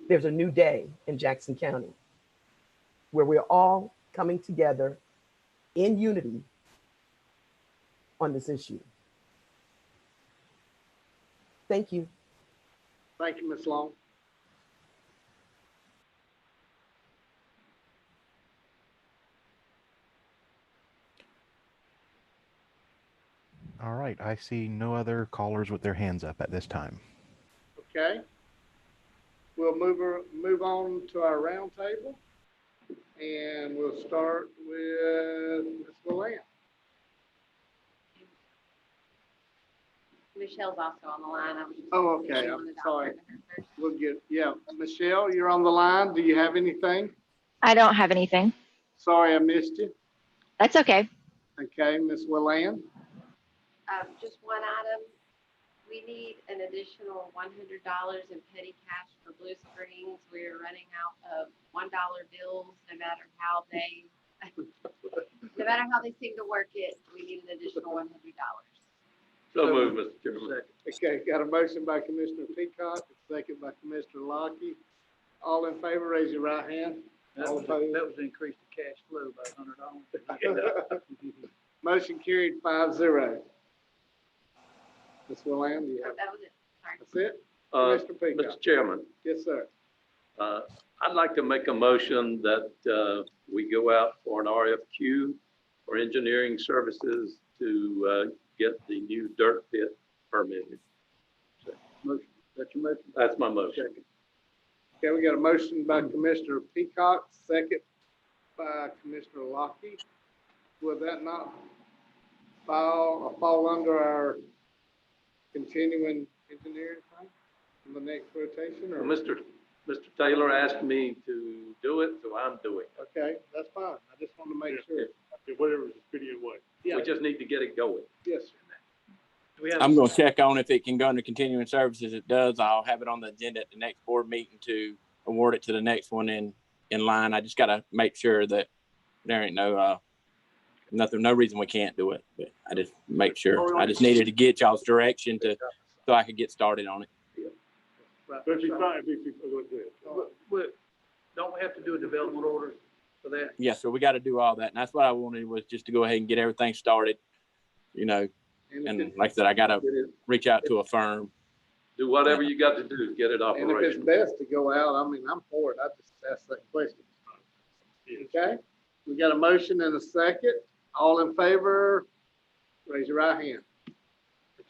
there's a new day in Jackson County where we're all coming together in unity on this issue. Thank you. Thank you, Ms. Long. All right, I see no other callers with their hands up at this time. Okay. We'll move on to our roundtable, and we'll start with Ms. Williams. Michelle's also on the line. I was just Oh, okay. I'm sorry. We'll get, yeah. Michelle, you're on the line. Do you have anything? I don't have anything. Sorry, I missed you. That's okay. Okay, Ms. Willan. Just one item. We need an additional $100 in petty cash for Blue Springs. We're running out of $1 bills, no matter how they seem to work it. We need an additional $100. So moved, Mr. Chairman. Okay, got a motion by Commissioner Peacock, a second by Commissioner Lockie. All in favor, raise your right hand. All opposed? That was increase the cash flow by $100. Motion carried 5-0. Ms. Willan, do you have? That was it. Sorry. That's it? Commissioner Peacock. Mr. Chairman, Yes, sir. I'd like to make a motion that we go out for an RFQ for engineering services to get the new dirt pit permitted. Motion. That's your motion? That's my motion. Okay, we got a motion by Commissioner Peacock, second by Commissioner Lockie. Would that not fall under our continuing engineering thing in the next rotation? Or? Well, Mr. Taylor asked me to do it, so I'm doing it. Okay, that's fine. I just want to make sure. Whatever is video way. We just need to get it going. Yes, sir. I'm going to check on if it can go under continuing services. It does. I'll have it on the agenda at the next board meeting to award it to the next one and in line. I just gotta make sure that there ain't no no reason we can't do it. But I just make sure. I just needed to get y'all's direction so I could get started on it. Right. But if you find, if you, go ahead. Don't we have to do a development order for that? Yes, sir. We got to do all that, and that's what I wanted was just to go ahead and get everything started. You know, and like I said, I got to reach out to a firm. Do whatever you got to do to get it And if it's operational. best to go out, I mean, I'm for it. I just asked that question. Okay, we got a motion and a second. All in favor, raise your right hand.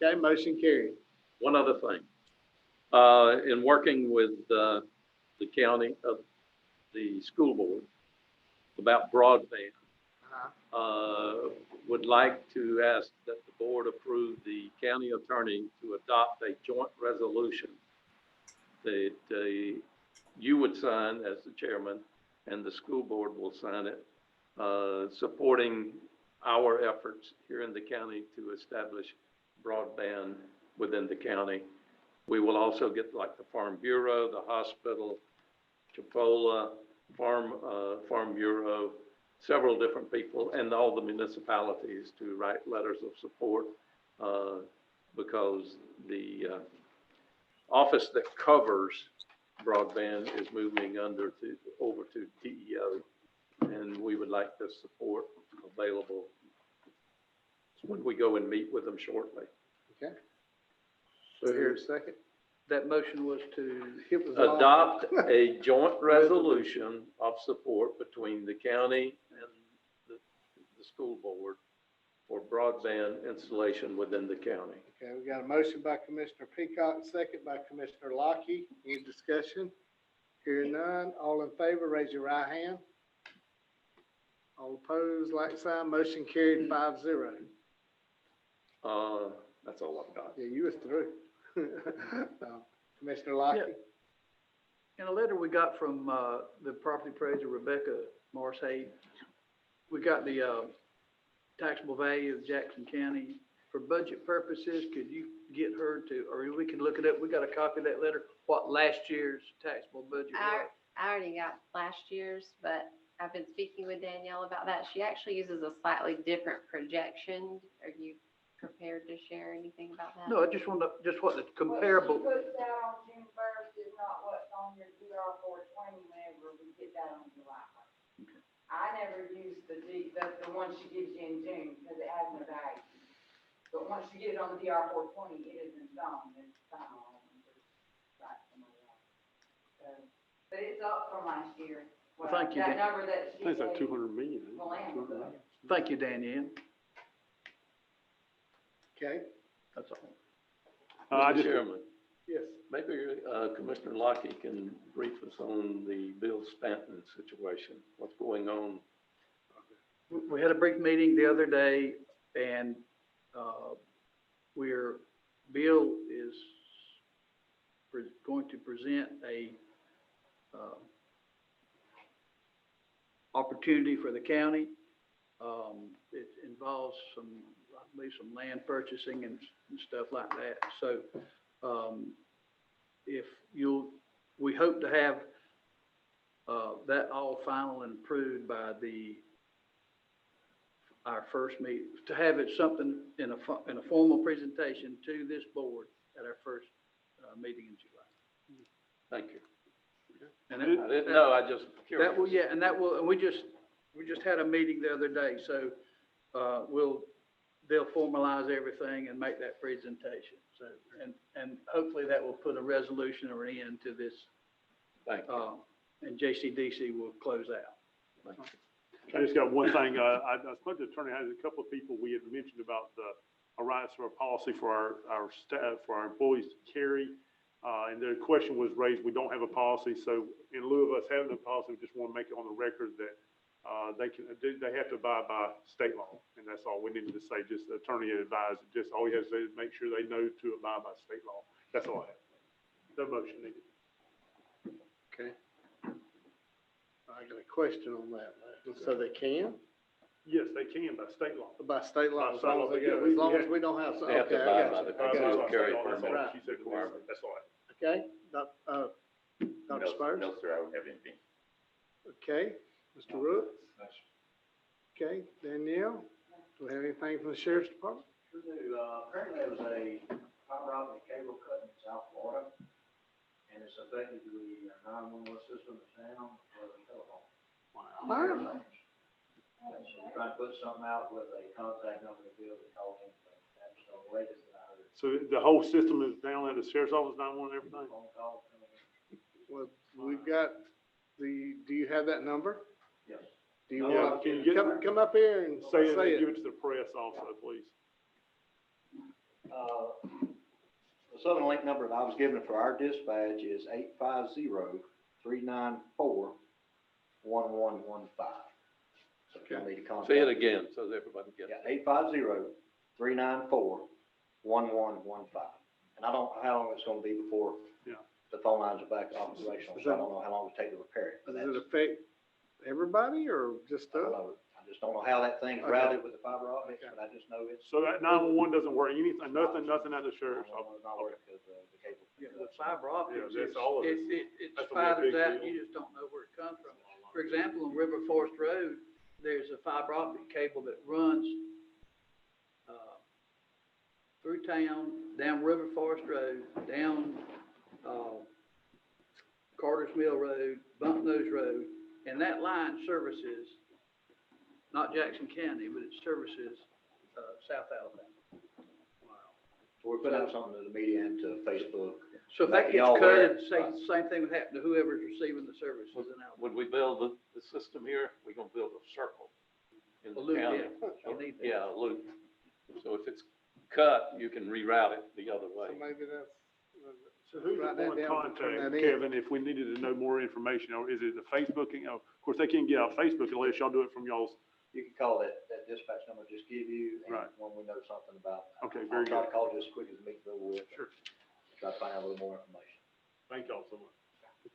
Okay, motion carried. One other thing. In working with the county, the school board about broadband, would like to ask that the board approve the county attorney to adopt a joint resolution that you would sign as the chairman and the school board will sign it, supporting our efforts here in the county to establish broadband within the county. We will also get like the Farm Bureau, the hospital, Chipola, Farm Bureau, several different people, and all the municipalities to write letters of support because the office that covers broadband is moving over to DEO, and we would like the support available when we go and meet with them shortly. Okay. So here's a second. That motion was to Adopt a joint resolution of support between the county and the school board for broadband installation within the county. Okay, we got a motion by Commissioner Peacock, second by Commissioner Lockie. Any discussion? Hearing none. All in favor, raise your right hand. All opposed, like sign. Motion carried 5-0. That's all I've got. Yeah, you was through. Commissioner Lockie? In a letter we got from the property appraiser, Rebecca Morris Hayes, we got the taxable value of Jackson County. For budget purposes, could you get her to, or we can look it up, we got a copy of that letter, what last year's taxable budget was? I already got last year's, but I've been speaking with Danielle about that. She actually uses a slightly different projection. Are you prepared to share anything about that? No, I just want to, just what the comparable. What she puts out on June 1st is not what's on your DR 420 whenever we get that on July 1st. Okay. I never use the one she gives you in June because it has no value. But once you get it on the DR 420, it is in stone. It's final. Right somewhere else. So, but it's up from last year. Well, thank you, That Dan. number that she I think it's like gave 200 million. Melinda. Thank you, Danielle. Okay. That's all. Mr. Chairman, Yes. maybe Commissioner Lockie can brief us on the Bill Stanton situation. What's going on? We had a brief meeting the other day, and Bill is going to present a opportunity for the county. It involves some land purchasing and stuff like that. So we hope to have that all final and approved by our first meeting, to have it something in a formal presentation to this board at our first meeting in July. Thank you. And I didn't know, I just curious. that will, yeah, and that will, and we just had a meeting the other day, so they'll formalize everything and make that presentation. So, and hopefully that will put a resolution or an end to this. Thank you. And JCDC will close out. Thank you. I just got one thing. I spoke to the attorney. I had a couple of people we had mentioned about a rights or a policy for our staff, for our employees to carry. And the question was raised, we don't have a policy. So in lieu of us having a policy, we just want to make it on the record that they have to abide by state law. And that's all we needed to say. Just the attorney advised, just all he has to do is make sure they know to abide by state law. That's all I have. No motion needed. Okay. I got a question on that. So they can? Yes, they can by state law. By state law, By as state long law, as they yeah, go, as long as we don't have. They have to Okay, I abide got by you. the I got concealed you. carry That's permit all she said. requirement. That's all I have. Okay, Dr. Spurs? No, sir, I don't have anything. Okay, Mr. Rooks? Okay, Danielle, do we have anything from the sheriff's department? Sure do. Apparently there was a fiber optic cable cut in South Florida, and it's affected the 911 system in town as well as the telephone. Wow. So we're trying to put something out with a contact number to be able to call in. That's the latest that I heard. So the whole system is down at the sheriff's office, 911 and everything? Phone calls coming in. Well, we've got do you have that number? Yes. Do you Yeah, want, can you come up here and Say say it, give it? it to the press also, please. The Southern Link number that I was given for our dispatch is 850-394-1115. So if you need to contact. Say it again so that everybody gets it. Yeah, 850-394-1115. And I don't know how long it's gonna be before the phone lines are back operational, so I don't know how long it'll take to repair it. But Does it that's, affect everybody or just I don't us? know. I just don't know how that thing's Okay. routed with the fiber optics, but I just know it's. So that 911 doesn't work, anything, nothing at the sheriff's office? It's not working because the cable. Yeah, the fiber optics, Yeah, that's all of it. it That's gonna be a spiders big out, deal. you just don't know where it comes from. For example, on River Forest Road, there's a fiber optic cable that runs through town, down River Forest Road, down Carter's Mill Road, Bump Nose Road, and that line services not Jackson County, but it services South Alabama. So we're putting out something to the media and to Facebook. So if that Make gets y'all aware. cut, same thing would happen to whoever's receiving the services in Alabama. When we build the system here, we're gonna build a circle in A the loop, county. yeah. You need that. Yeah, a loop. So if it's cut, you can reroute it the other way. So maybe that's. So who's the write that point of down, turn contact, that in. Kevin, if we needed to know more information, or is it the Facebook, of course, they can't get out Facebook unless y'all do it from y'all's. You can call that dispatch number, just give you, and Right. when we know something about. Okay, I'll very try good. to call just as quick as the meeting's over with. Sure. Try to find out a little more information. Thank y'all so much.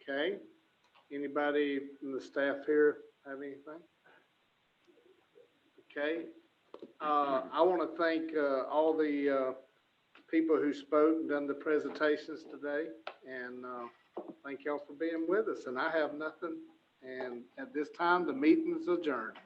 Okay, anybody from the staff here have anything? Okay, I want to thank all the people who spoke and done the presentations today, and thank y'all for being with us, and I have nothing, and at this time, the meeting is adjourned.